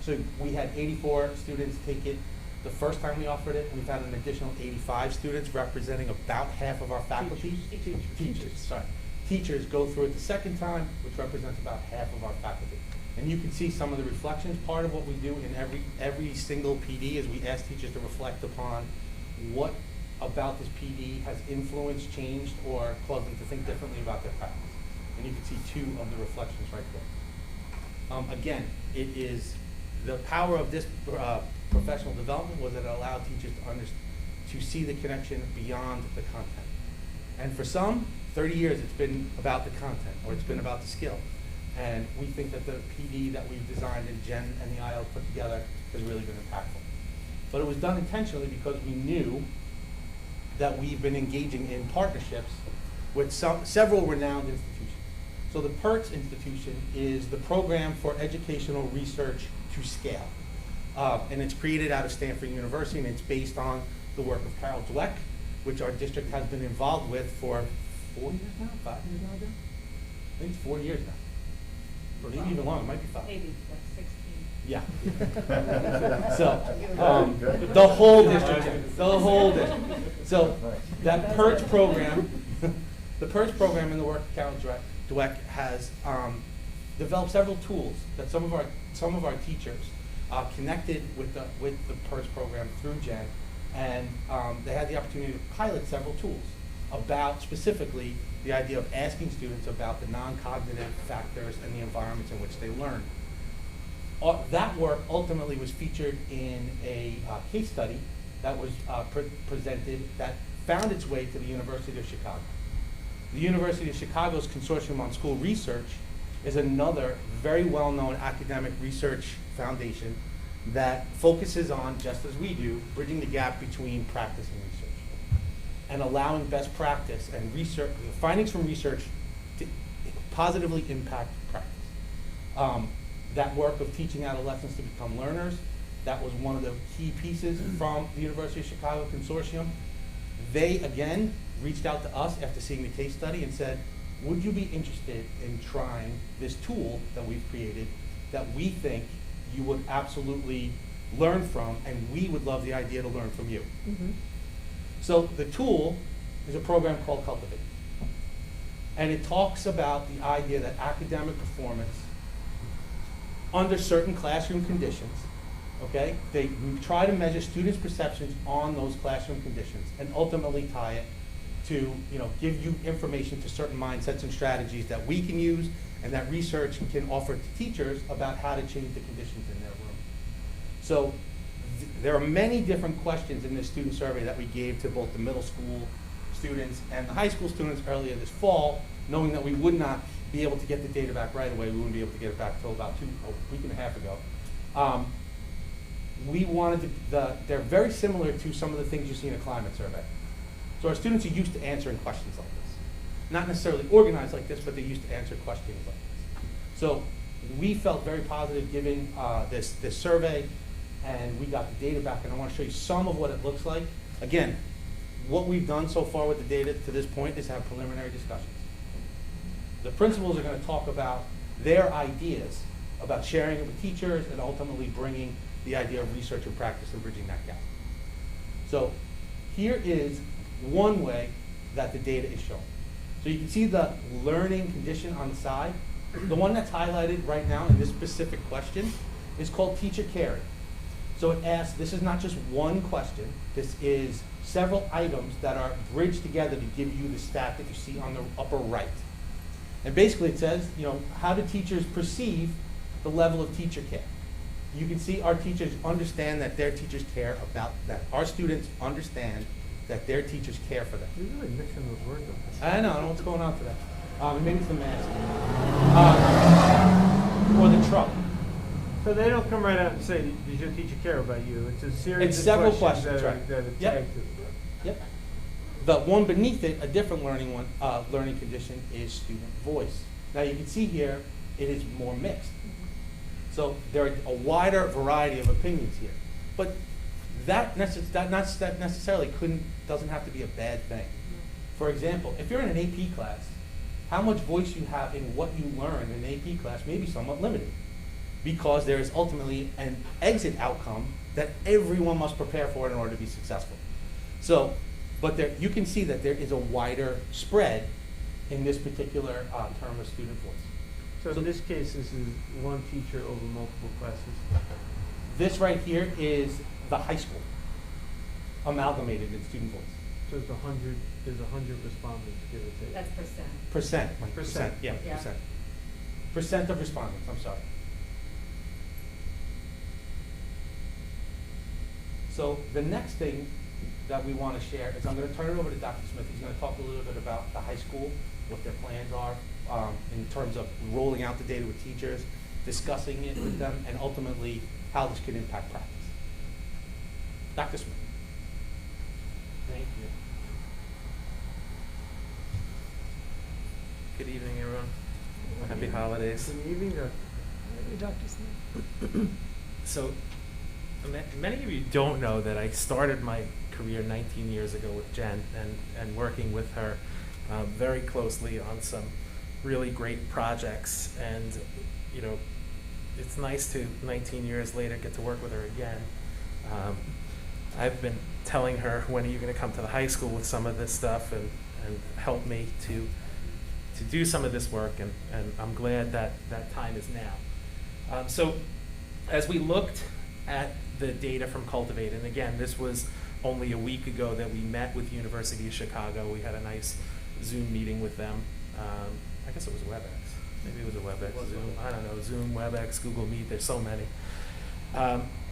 So we had 84 students take it the first time we offered it. We've had an additional 85 students, representing about half of our faculty. Teachers go through it the second time, which represents about half of our faculty. And you can see some of the reflections. Part of what we do in every single PD is we ask teachers to reflect upon what about this PD has influenced, changed, or caused them to think differently about their practice. And you can see 2 of the reflections right there. Again, it is the power of this professional development was that it allowed teachers to see the connection beyond the content. And for some, 30 years it's been about the content, or it's been about the skill. And we think that the PD that we've designed and Jen and the IL put together has really been impactful. But it was done intentionally because we knew that we've been engaging in partnerships with several renowned institutions. So the PERTS institution is the Program for Educational Research to Scale. And it's created out of Stanford University, and it's based on the work of Carol Dweck, which our district has been involved with for 4 years now, 5 years now, Jen? I think it's 4 years now. Or maybe even longer, it might be 5. Maybe like 16. Yeah. So, the whole district, So, that PERTS program, the PERTS program in the work of Carol Dweck has developed several tools that some of our teachers connected with the PERTS program through Jen, and they had the opportunity to pilot several tools about specifically the idea of asking students about the non-cognitive factors and the environments in which they learn. That work ultimately was featured in a case study that was presented that found its way to the University of Chicago. The University of Chicago's Consortium on School Research is another very well-known academic research foundation that focuses on, just as we do, bridging the gap between practice and research and allowing best practice and research, findings from research to positively impact practice. That work of teaching adolescents to become learners, that was one of the key pieces from the University of Chicago Consortium. They, again, reached out to us after seeing the case study and said, would you be interested in trying this tool that we've created that we think you would absolutely learn from, and we would love the idea to learn from you. Mm-hmm. So the tool is a program called Cultivate. And it talks about the idea that academic performance under certain classroom conditions, okay, they try to measure students' perceptions on those classroom conditions and ultimately tie it to, give you information to certain mindsets and strategies that we can use and that research can offer to teachers about how to change the conditions in their room. So there are many different questions in this student survey that we gave to both the middle school students and the high school students earlier this fall, knowing that we would not be able to get the data back right away. We wouldn't be able to get it back until about a week and a half ago. We wanted to, they're very similar to some of the things you see in a climate survey. So our students are used to answering questions like this. Not necessarily organized like this, but they're used to answer questions like this. So we felt very positive giving this survey, and we got the data back, and I want to show you some of what it looks like. Again, what we've done so far with the data to this point is have preliminary discussions. The principals are going to talk about their ideas about sharing it with teachers and ultimately bringing the idea of research and practice and bridging that gap. So here is one way that the data is shown. So you can see the learning condition on the side. The one that's highlighted right now in this specific question is called teacher caring. So it asks, this is not just one question, this is several items that are bridged together to give you the stat that you see on the upper right. And basically it says, how do teachers perceive the level of teacher care? You can see our teachers understand that their teachers care about that. Our students understand that their teachers care for them. You're really mixing those words up. I know, I don't know what's going on today. Maybe it's the mask. Or the truck. So they don't come right out and say, does your teacher care about you? It's a series It's of several questions questions, that right. are Yep. tagged to. Yep. The one beneath it, a different learning condition, is student voice. Now you can see here, it is more mixed. So there are a wider variety of opinions here. But that necessarily doesn't have to be a bad thing. For example, if you're in an AP class, how much voice you have in what you learn in an AP class may be somewhat limited, because there is ultimately an exit outcome that everyone must prepare for in order to be successful. So, but you can see that there is a wider spread in this particular term of student voice. So in this case, this is one teacher over multiple classes. This right here is the high school, amalgamated in student voice. So there's 100 respondents, give or take. That's percent. Percent, yeah, Yeah. percent. Percent of respondents, I'm sorry. So the next thing that we want to share is I'm going to turn it over to Dr. Smith. He's going to talk a little bit about the high school, what their plans are in terms of rolling out the data with teachers, discussing it with them, and ultimately how this could impact practice. Dr. Smith. Thank you. Good evening, everyone. Happy holidays. Good evening, Dr. Smith. So, many of you don't know that I started my career 19 years ago with Jen and working with her very closely on some really great projects. And, you know, it's nice to, 19 years later, get to work with her again. I've been telling her, when are you going to come to the high school with some of this stuff and help me to do some of this work, and I'm glad that that time is now. So as we looked at the data from Cultivate, and again, this was only a week ago that we met with University of Chicago. We had a nice Zoom meeting with them. I guess it was WebEx. Maybe it was a WebEx, Zoom, I don't know, Zoom, WebEx, Google Meet, there's so many.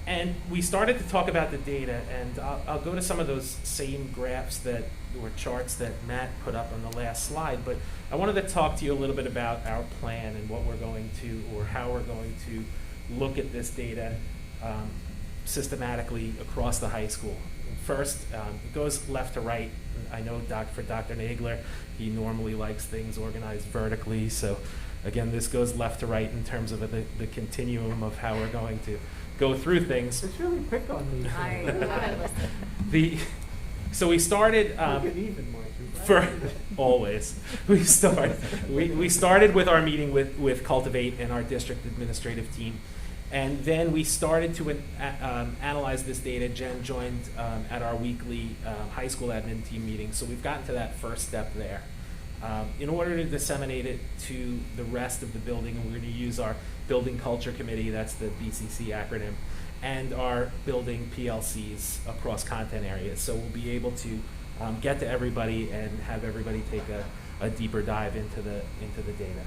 And we started to talk about the data, and I'll go to some of those same graphs or charts that Matt put up on the last slide, but I wanted to talk to you a little bit about our plan and what we're going to, or how we're going to look at this data systematically across the high school. First, it goes left to right. I know for Dr. Nagler, he normally likes things organized vertically, so again, this goes left to right in terms of the continuum of how we're going to go through things. It's really quick on me. So we started always. We started with our meeting with Cultivate and our district administrative team, and then we started to analyze this data. Jen joined at our weekly high school admin team meeting, so we've gotten to that first step there. In order to disseminate it to the rest of the building, and we're going to use our building culture committee, that's the BCC acronym, and our building PLCs across content areas. So we'll be able to get to everybody and have everybody take a deeper dive into the data.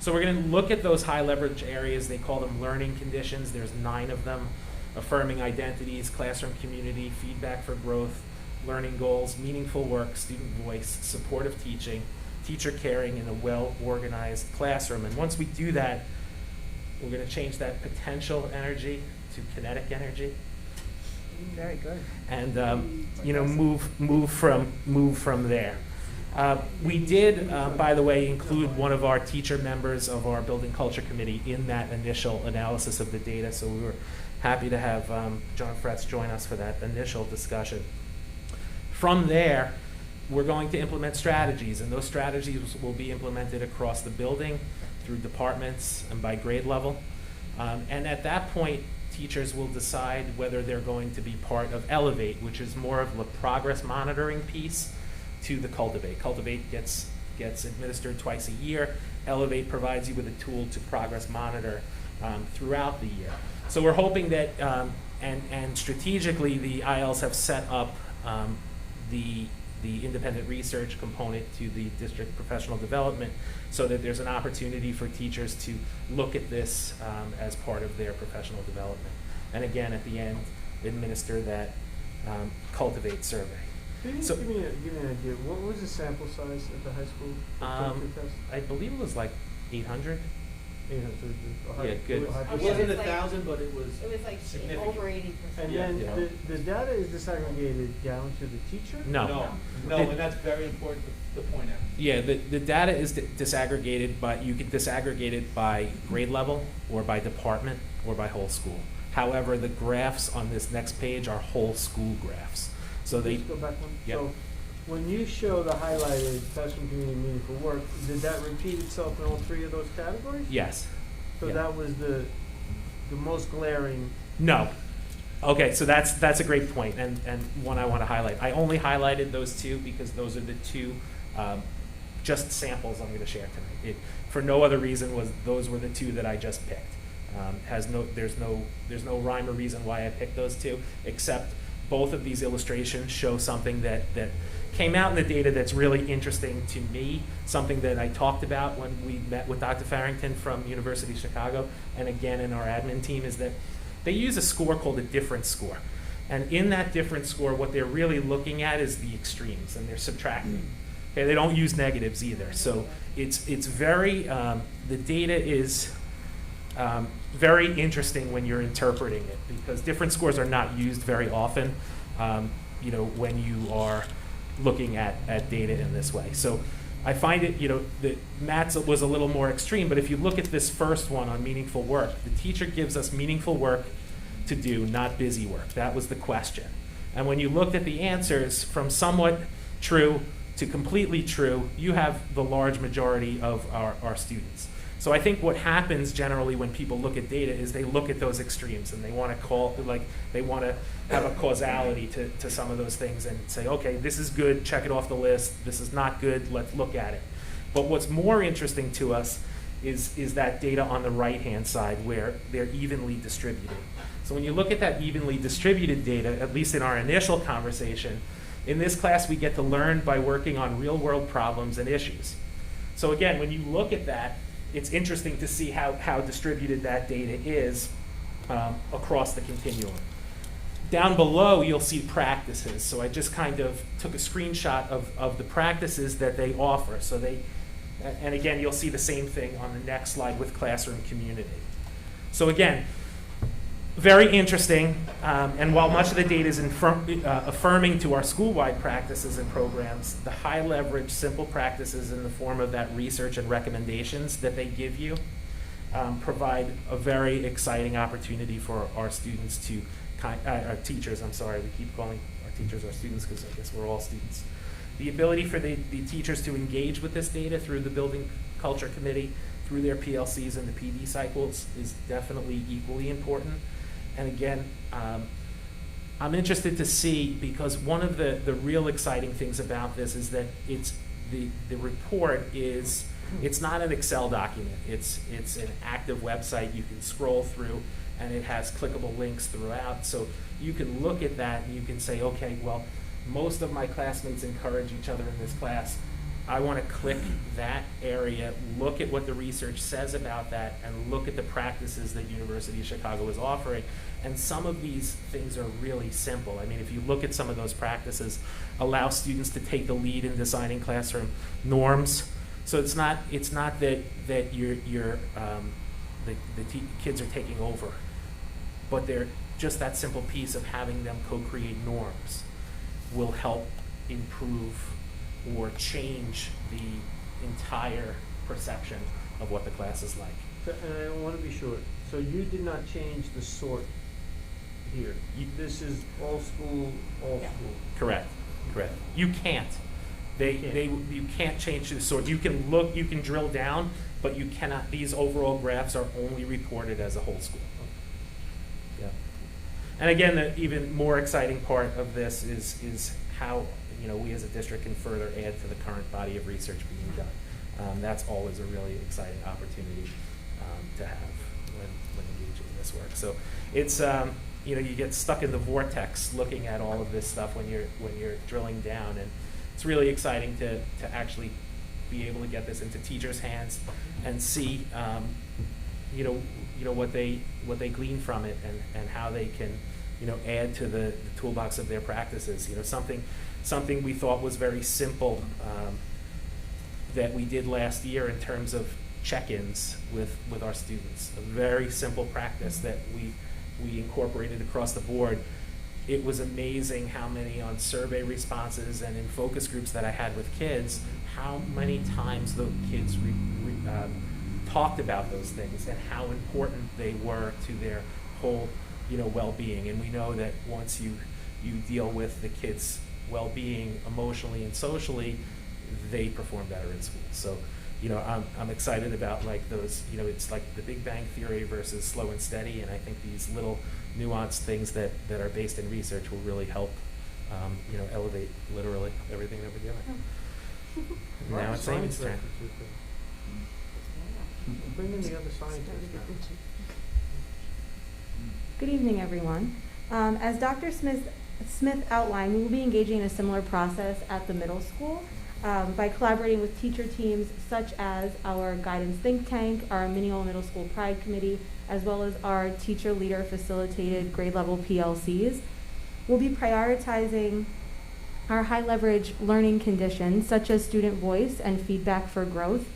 So we're going to look at those high leverage areas. They call them learning conditions. There's 9 of them: affirming identities, classroom community, feedback for growth, learning goals, meaningful work, student voice, supportive teaching, teacher caring in a well-organized classroom. And once we do that, we're going to change that potential energy to kinetic energy. Very good. And you know, move from there. We did, by the way, include one of our teacher members of our building culture committee in that initial analysis of the data. So we were happy to have John Fretz join us for that initial discussion. From there, we're going to implement strategies, and those strategies will be implemented across the building through departments and by grade level. And at that point, teachers will decide whether they're going to be part of Elevate, which is more of the progress monitoring piece to the Cultivate. Cultivate gets administered twice a year. Elevate provides you with a tool to progress monitor throughout the year. So we're hoping that, and strategically, the ILs have set up the independent research component to the district professional development, so that there's an opportunity for teachers to look at this as part of their professional development. And again, at the end, administer that Cultivate survey. Can you give me an idea? What was the sample size at the high school test? I believe it was like 800. 800. Yeah, good. It wasn't 1,000, but it was like significant. over 80%. And then the data is disaggregated down to the teacher? No, and that's very important to point out. Yeah, the data is disaggregated, but you can disaggregate it by grade level or by department or by whole school. However, the graphs on this next page are whole school graphs. So they Let's go back one. Yep. So when you show the highlighted classroom community meaningful work, did that repeat itself in all 3 of those categories? Yes. So Yeah. that was the most glaring. No. Okay, so that's a great point, and one I want to highlight. I only highlighted those 2 because those are the 2 just samples I'm going to share tonight. For no other reason those were the 2 that I just picked. There's no rhyme or reason why I picked those 2, except both of these illustrations show something that came out in the data that's really interesting to me, something that I talked about when we met with Dr. Farrington from University of Chicago, and again in our admin team, is that they use a score called a difference score. And in that difference score, what they're really looking at is the extremes, and they're subtracting. Okay, they don't use negatives either. So it's very, the data is very interesting when you're interpreting it, because different scores are not used very often, when you are looking at data in this way. So I find it, that Matt's was a little more extreme, but if you look at this first one on meaningful work, the teacher gives us meaningful work to do, not busy work. That was the question. And when you looked at the answers from somewhat true to completely true, you have the large majority of our students. So I think what happens generally when people look at data is they look at those extremes and they want to have a causality to some of those things and say, okay, this is good, check it off the list. This is not good, let's look at it. But what's more interesting to us is that data on the right-hand side where they're evenly distributed. So when you look at that evenly distributed data, at least in our initial conversation, in this class we get to learn by working on real-world problems and issues. So again, when you look at that, it's interesting to see how distributed that data is across the continuum. Down below, you'll see practices. So I just kind of took a screenshot of the practices that they offer. So and again, you'll see the same thing on the next slide with classroom community. So again, very interesting, and while much of the data is affirming to our school-wide practices and programs, the high-leverage, simple practices in the form of that research and recommendations that they give you provide a very exciting opportunity for our students to, our teachers, I'm sorry, we keep calling our teachers our students because I guess we're all students. The ability for the teachers to engage with this data through the Building Culture Committee, through their PLCs and the PD cycles is definitely equally important. And again, I'm interested to see, because one of the real exciting things about this is that the report is, it's not an Excel document. It's an active website you can scroll through, and it has clickable links throughout. So you can look at that and you can say, okay, well, most of my classmates encourage each other in this class. I want to click that area, look at what the research says about that, and look at the practices that University of Chicago is offering. And some of these things are really simple. I mean, if you look at some of those practices, allow students to take the lead in designing classroom norms. So it's not that the kids are taking over, but they're just that simple piece of having them co-create norms will help improve or change the entire perception of what the class is like. And I want to be sure, so you did not change the sort here. This is all school, all school. Correct. You can't. You can't change the sort. You can look, you can drill down, but you cannot. These overall graphs are only reported as a whole school. Yeah. And again, the even more exciting part of this is how we as a district can further add to the current body of research being done. That's always a really exciting opportunity to have when engaging in this work. So it's you get stuck in the vortex looking at all of this stuff when you're drilling down, and it's really exciting to actually be able to get this into teachers' hands and see what they glean from it and how they can add to the toolbox of their practices. Something we thought was very simple that we did last year in terms of check-ins with our students. A very simple practice that we incorporated across the board. It was amazing how many on survey responses and in focus groups that I had with kids, how many times the kids talked about those things and how important they were to their whole well-being. And we know that once you deal with the kids' well-being emotionally and socially, they perform better in school. So I'm excited about like those, it's like the Big Bang Theory versus slow and steady, and I think these little nuanced things that are based in research will really help elevate literally everything that we're doing. Now it's Amy's turn. Bring in the other scientists now. Good evening, everyone. As Dr. Smith outlined, we will be engaging in a similar process at the middle school by collaborating with teacher teams such as our guidance think tank, our Mineola Middle School Pride Committee, as well as our teacher leader facilitated grade level PLCs. we'll be prioritizing our high leverage learning conditions such as student voice and feedback for growth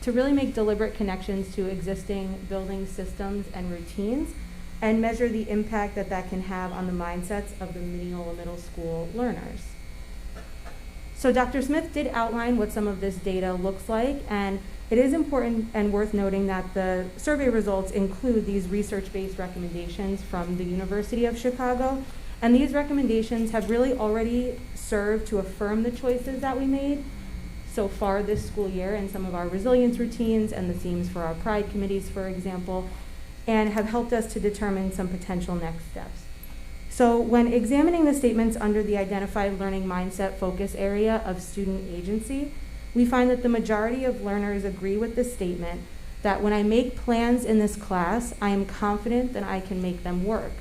to really make deliberate connections to existing building systems and routines and measure the impact that that can have on the mindsets of the Mineola Middle School learners. So Dr. Smith did outline what some of this data looks like, and it is important and worth noting that the survey results include these research-based recommendations from the University of Chicago, and these recommendations have really already served to affirm the choices that we made so far this school year in some of our resilience routines and the themes for our pride committees, for example, and have helped us to determine some potential next steps. So when examining the statements under the identified learning mindset focus area of student agency, we find that the majority of learners agree with the statement that when I make plans in this class, I am confident that I can make them work.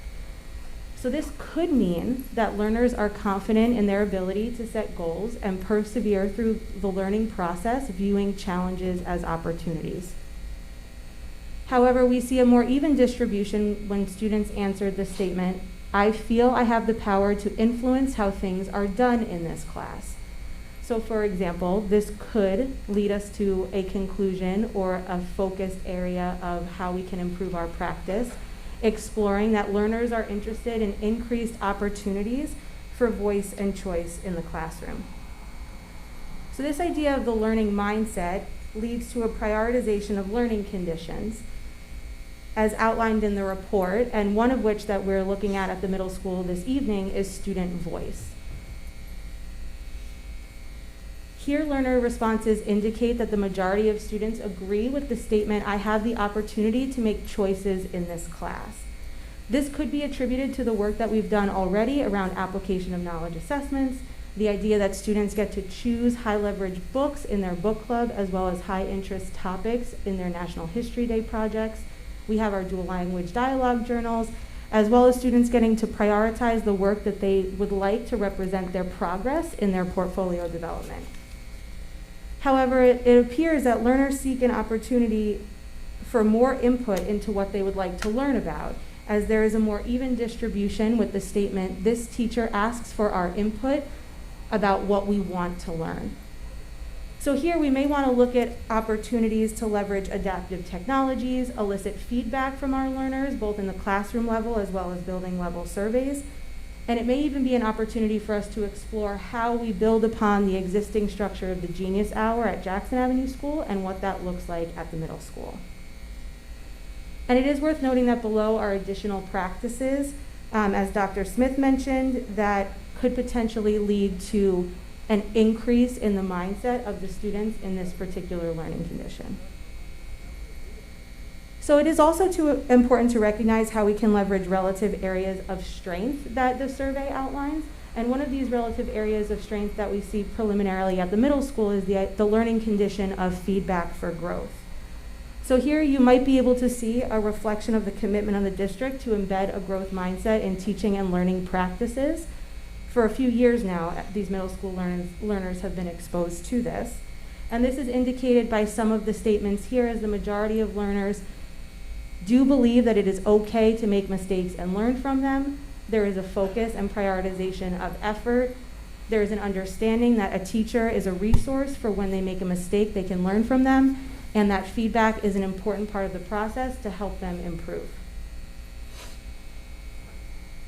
So this could mean that learners are confident in their ability to set goals and persevere through the learning process, viewing challenges as opportunities. However, we see a more even distribution when students answered the statement, I feel I have the power to influence how things are done in this class. So for example, this could lead us to a conclusion or a focused area of how we can improve our practice, exploring that learners are interested in increased opportunities for voice and choice in the classroom. So this idea of the learning mindset leads to a prioritization of learning conditions as outlined in the report, and one of which that we're looking at the middle school this evening is student voice. Here, learner responses indicate that the majority of students agree with the statement, I have the opportunity to make choices in this class. This could be attributed to the work that we've done already around application of knowledge assessments, the idea that students get to choose high leverage books in their book club, as well as high interest topics in their National History Day projects. We have our dual language dialogue journals, as well as students getting to prioritize the work that they would like to represent their progress in their portfolio development. However, it appears that learners seek an opportunity for more input into what they would like to learn about, as there is a more even distribution with the statement, this teacher asks for our input about what we want to learn. So here we may want to look at opportunities to leverage adaptive technologies, elicit feedback from our learners, both in the classroom level as well as building level surveys. And it may even be an opportunity for us to explore how we build upon the existing structure of the Genius Hour at Jackson Avenue School and what that looks like at the middle school. And it is worth noting that below are additional practices, as Dr. Smith mentioned, that could potentially lead to an increase in the mindset of the students in this particular learning condition. So it is also important to recognize how we can leverage relative areas of strength that the survey outlines. And one of these relative areas of strength that we see preliminarily at the middle school is the learning condition of feedback for growth. So here you might be able to see a reflection of the commitment of the district to embed a growth mindset in teaching and learning practices. For a few years now, these middle school learners have been exposed to this. And this is indicated by some of the statements here, as the majority of learners do believe that it is okay to make mistakes and learn from them. There is a focus and prioritization of effort. There is an understanding that a teacher is a resource for when they make a mistake, they can learn from them, and that feedback is an important part of the process to help them improve.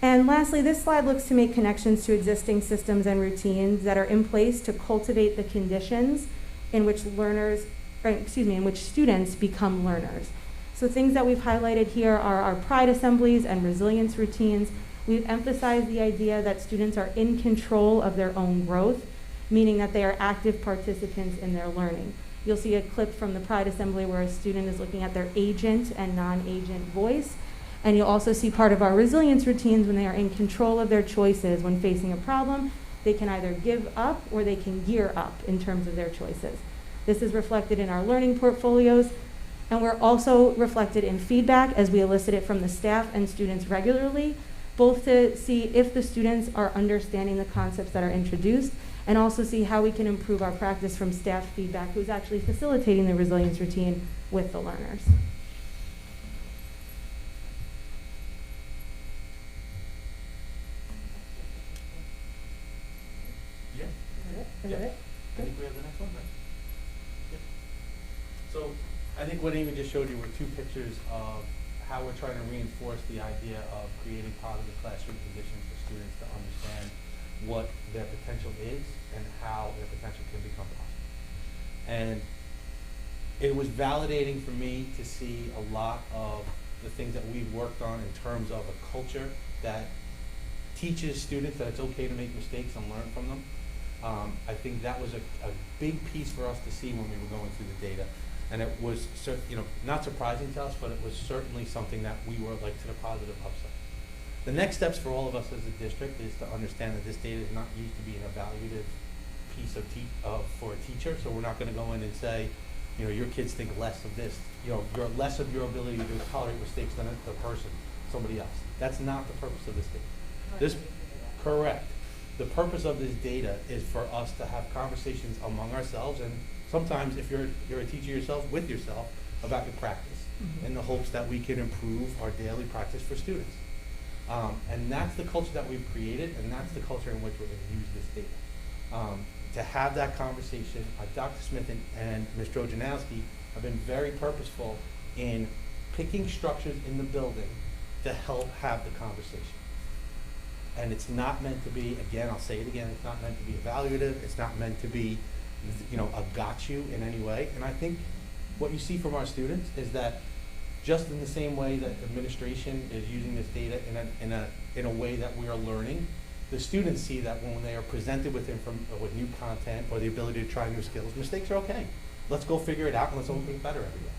And lastly, this slide looks to make connections to existing systems and routines that are in place to cultivate the conditions in which in which students become learners. So things that we've highlighted here are our pride assemblies and resilience routines. We've emphasized the idea that students are in control of their own growth, meaning that they are active participants in their learning. You'll see a clip from the pride assembly where a student is looking at their agent and non-agent voice. And you'll also see part of our resilience routines when they are in control of their choices. When facing a problem, they can either give up or they can gear up in terms of their choices. This is reflected in our learning portfolios, and we're also reflected in feedback as we elicit it from the staff and students regularly, both to see if the students are understanding the concepts that are introduced, and also see how we can improve our practice from staff feedback who's actually facilitating the resilience routine with the learners. So I think what Amy just showed you were two pictures of how we're trying to reinforce the idea of creating positive classroom conditions for students to understand what their potential is and how their potential can become possible. And it was validating for me to see a lot of the things that we've worked on in terms of a culture that teaches students that it's okay to make mistakes and learn from them. I think that was a big piece for us to see when we were going through the data. And it was, not surprising to us, but it was certainly something that we were like to the positive upside. The next steps for all of us as a district is to understand that this data is not used to be an evaluative piece for a teacher. So we're not going to go in and say, your kids think less of this. You're less of your ability to tolerate mistakes than the person, somebody else. That's not the purpose of this data. Correct. The purpose of this data is for us to have conversations among ourselves, and sometimes if you're a teacher yourself, with yourself, about your practice, in the hopes that we can improve our daily practice for students. And that's the culture that we've created, and that's the culture in which we're going to use this data. To have that conversation, Dr. Smith and Ms. Drojanowski have been very purposeful in picking structures in the building to help have the conversation. And it's not meant to be, again, I'll say it again, it's not meant to be evaluative, it's not meant to be, a got you in any way. And I think what you see from our students is that just in the same way that administration is using this data in a way that we are learning, the students see that when they are presented with new content or the ability to try new skills, mistakes are okay. Let's go figure it out and let's all get better every day.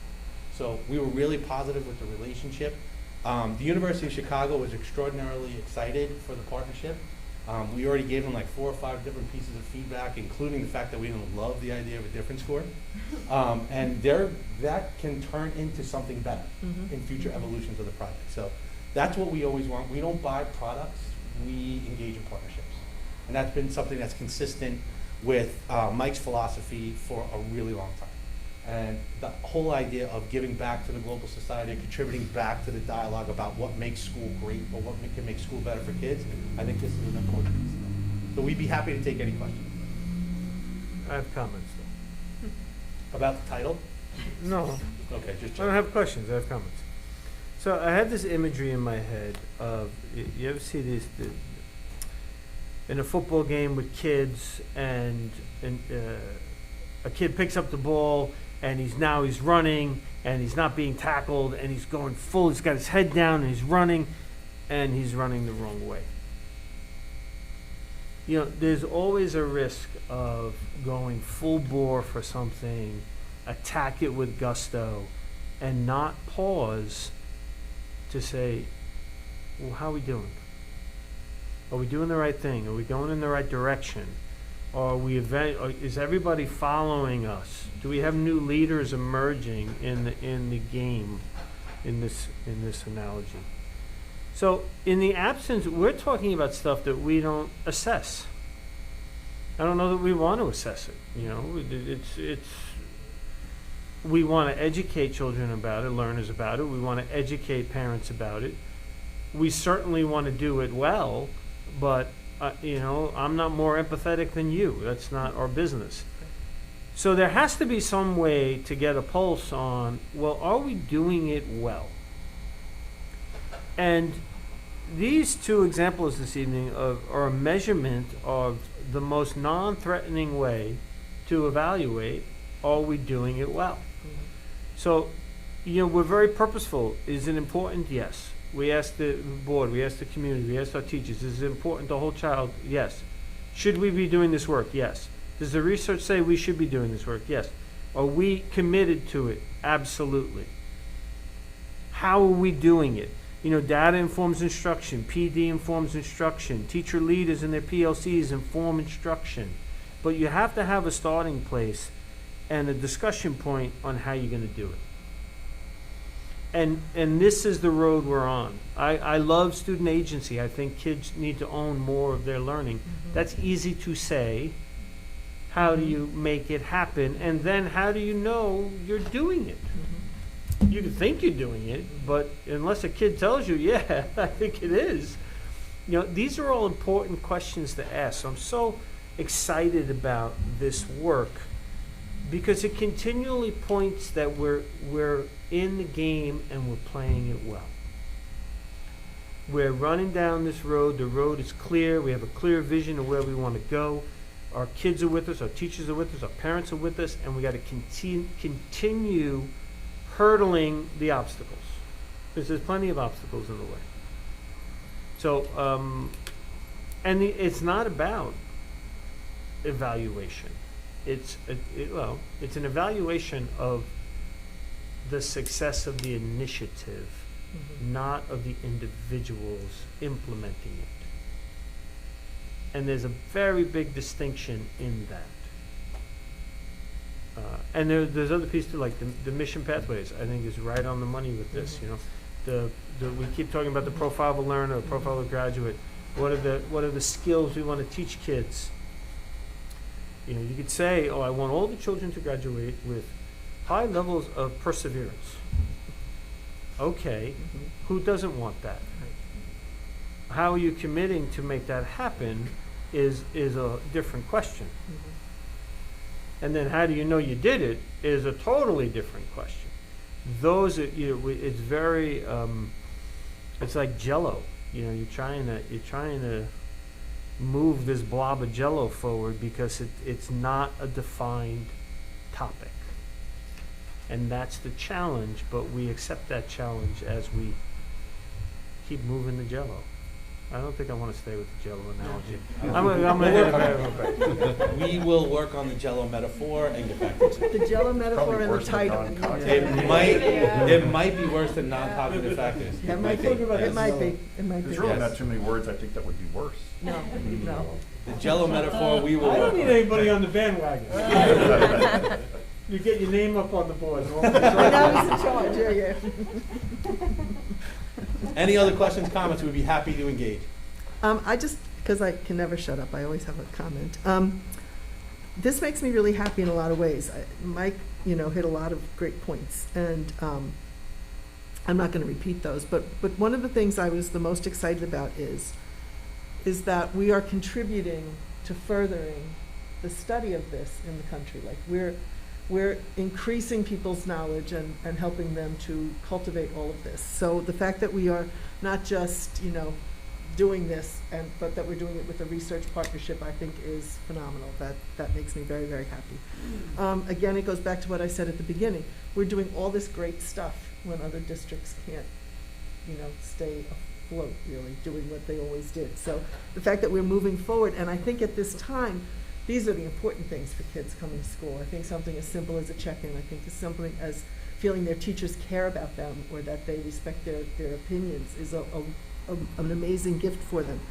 So we were really positive with the relationship. The University of Chicago was extraordinarily excited for the partnership. We already gave them like 4 or 5 different pieces of feedback, including the fact that we didn't love the idea of a different score. And that can turn into something better in future evolutions of the project. So that's what we always want. We don't buy products, we engage in partnerships. And that's been something that's consistent with Mike's philosophy for a really long time. And the whole idea of giving back to the global society and contributing back to the dialogue about what makes school great or what can make school better for kids, I think this is an important piece of that. So we'd be happy to take any questions. I have comments, though. About the title? No. Okay, just check. I don't have questions, I have comments. So I have this imagery in my head of, you ever see these, in a football game with kids, and a kid picks up the ball, and he's running, and he's not being tackled, and he's going full, he's got his head down, and he's running the wrong way. There's always a risk of going full bore for something, attack it with gusto, and not pause to say, well, how are we doing? Are we doing the right thing? Are we going in the right direction? Is everybody following us? Do we have new leaders emerging in the game, in this analogy? So in the absence, we're talking about stuff that we don't assess. I don't know that we want to assess it. We want to educate children about it, learners about it. We want to educate parents about it. We certainly want to do it well, but I'm not more empathetic than you. That's not our business. So there has to be some way to get a pulse on, well, are we doing it well? And these 2 examples this evening are a measurement of the most non-threatening way to evaluate, are we doing it well? So, we're very purposeful. Is it important? Yes. We ask the board, we ask the community, we ask our teachers, is it important to the whole child? Yes. Should we be doing this work? Yes. Does the research say we should be doing this work? Yes. Are we committed to it? Absolutely. How are we doing it? Data informs instruction, PD informs instruction, teacher leaders and their PLCs inform instruction. But you have to have a starting place and a discussion point on how you're going to do it. And this is the road we're on. I love student agency. I think kids need to own more of their learning. That's easy to say. How do you make it happen? And then how do you know you're doing it? You can think you're doing it, but unless a kid tells you, yeah, I think it is. These are all important questions to ask. So I'm so excited about this work Because it continually points that we're in the game and we're playing it well. We're running down this road. The road is clear. We have a clear vision of where we want to go. Our kids are with us. Our teachers are with us. Our parents are with us. And we got to continue hurdling the obstacles. Because there's plenty of obstacles in the way. So, it's not about evaluation. It's an evaluation of the success of the initiative, not of the individuals implementing it. And there's a very big distinction in that. And there's other pieces too, like the mission pathways, I think is right on the money with this, you know. We keep talking about the profile of a learner, profile of a graduate. What are the skills we want to teach kids? You know, you could say, oh, I want all the children to graduate with high levels of perseverance. Okay, who doesn't want that? How are you committing to make that happen is a different question. And then how do you know you did it is a totally different question. Those are, it's very, it's like Jell-O. You know, you're trying to move this blob of Jell-O forward because it's not a defined topic. And that's the challenge, but we accept that challenge as we keep moving the Jell-O. I don't think I want to stay with the Jell-O analogy. We will work on the Jell-O metaphor and get back to it. The Jell-O metaphor and the title. It might be worse than non-cognitive factors. It might be. It might be. There's really not too many words I think that would be worse. No. The Jell-O metaphor we will I work don't need on. anybody on the bandwagon. You get your name up on the board. Now he's in charge, yeah. Any other questions, comments? We'd be happy to engage. Because I can never shut up, I always have a comment. This makes me really happy in a lot of ways. Mike, hit a lot of great points, and I'm not going to repeat those. But one of the things I was the most excited about is that we are contributing to furthering the study of this in the country. Like we're increasing people's knowledge and helping them to cultivate all of this. So the fact that we are not just, doing this, but that we're doing it with a research partnership, I think is phenomenal. That makes me very, very happy. Again, it goes back to what I said at the beginning. We're doing all this great stuff when other districts can't, stay afloat, really, doing what they always did. So the fact that we're moving forward, and I think at this time, these are the important things for kids coming to school. I think something as simple as a check-in, I think as something as feeling their teachers care about them or that they respect their opinions is an amazing gift for them.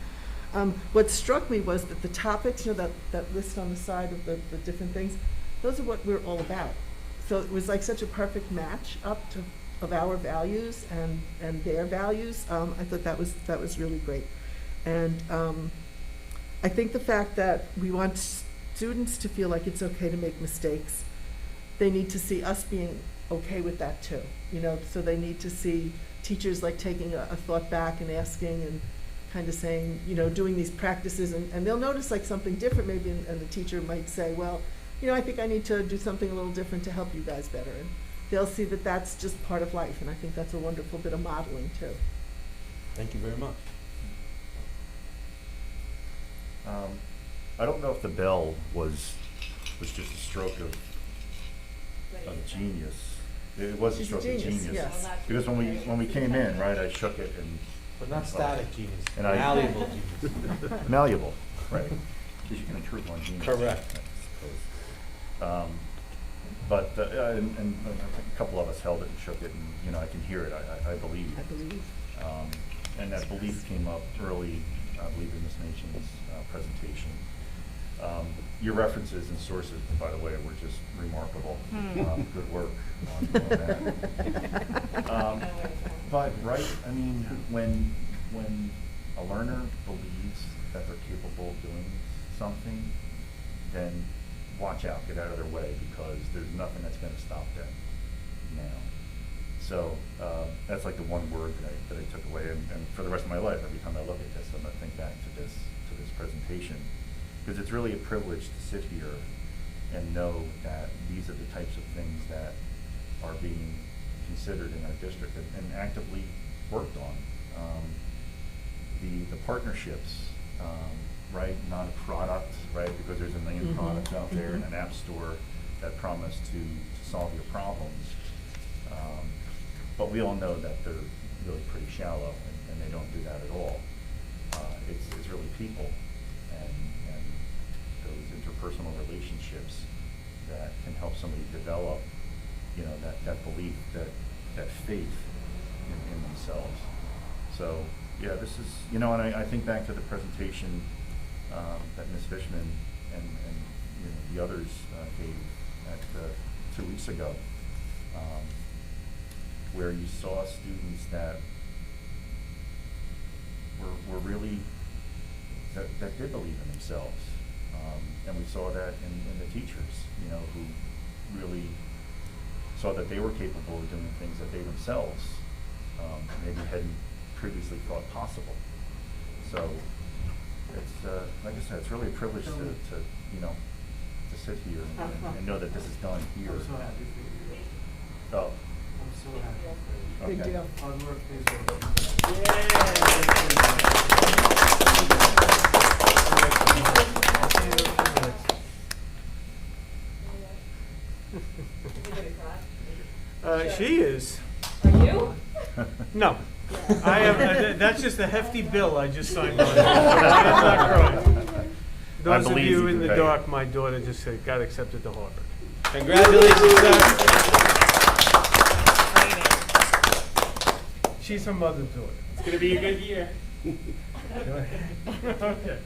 What struck me was that the topics, that list on the side of the different things, those are what we're all about. So it was like such a perfect match up of our values and their values. I thought that was really great. And I think the fact that we want students to feel like it's okay to make mistakes, they need to see us being okay with that too. So they need to see teachers like taking a thought back and asking and kind of saying, doing these practices, and they'll notice like something different maybe, and the teacher might say, well, I think I need to do something a little different to help you guys better. And they'll see that that's just part of life, and I think that's a wonderful bit of modeling too. Thank you very much. I don't know if the bell was just a stroke of genius. It was a stroke of genius. Yes. Because when we came in, right, I shook it and. But not static genius, and malleable genius. Malleable, right. Because you can improve on genius. Correct. I suppose. And a couple of us held it and shook it, and I can hear it. I believe. I believe. And that belief came up early, I believe, in Ms. Machin's presentation. Your references and sources, by the way, were just remarkable. Good work on that. But when a learner believes that they're capable of doing something, then watch out, get out of their way, because there's nothing that's going to stop them now. So that's like the one word that I took away, and for the rest of my life, every time I look at this, I'm going to think back to this presentation, because it's really a privilege to sit here and know that these are the types of things that are being considered in our district and actively worked on. The partnerships, right, not a product, right, because there's a million products out there in an app store that promise to solve your problems. But we all know that they're really pretty shallow, and they don't do that at all. It's really people and those interpersonal relationships that can help somebody develop, you know, that belief, that faith in themselves. So, yeah, this is, you know, and I think back to the presentation that Ms. Fishman and you know, the others gave at 2 weeks ago, where you saw students that were really, that did believe in themselves. And we saw that in the teachers, you know, who really saw that they were capable of doing things that they themselves maybe hadn't previously thought possible. So it's, like I said, it's really a privilege to you know, to sit here and know that this is done here. I'm so happy for you. Oh. I'm so happy. Big deal. Hard work pays she is. Are you? No. I have, that's just a hefty bill I just signed on. I am not crying. Those of believe you you in can the pay. dark, my daughter just said, got accepted to Harvard. Congratulations, sir. She's her mother's daughter. It's gonna be a good year. Okay.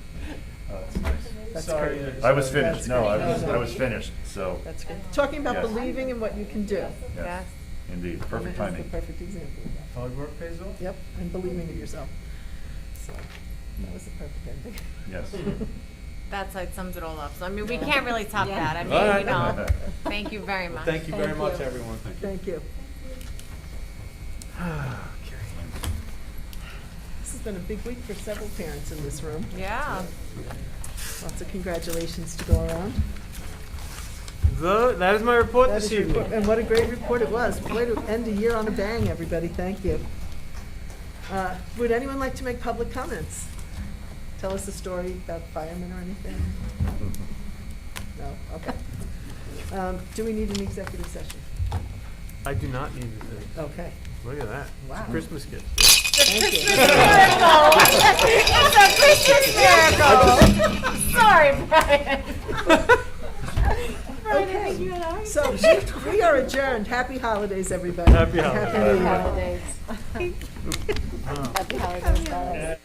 That's nice. That's Sorry. great. I was finished. That's No, great. I was finished. So That's good. Talking about Yes. believing in what you can do. yes, indeed, perfect And it is timing. the perfect example of that. Hard work pays off? Yep, and believing in yourself. So, that was the perfect ending. Yes. That side sums it all up. So, I mean, we can't really top Yeah. that. I mean, All right. you know, thank you very much. Thank you very Thank much, you. everyone. Thank you. Okay. This has been a big week for several parents in this room. Yeah. Lots of congratulations to go around. That is my report That this is your evening. report, and what a great report it was. Way to end a year on a bang, everybody. Thank you. Would anyone like to make public comments? Tell us a story about firemen or anything? No? Okay. Do we need an executive session? I do not need anything. Okay. Look at that. It's Wow. a Christmas gift. Thank you. It's a Christmas miracle. Sorry, Brian. Okay. So we are adjourned. Happy holidays, everybody. Happy holidays. Happy New Year. Holidays. Happy holidays, guys.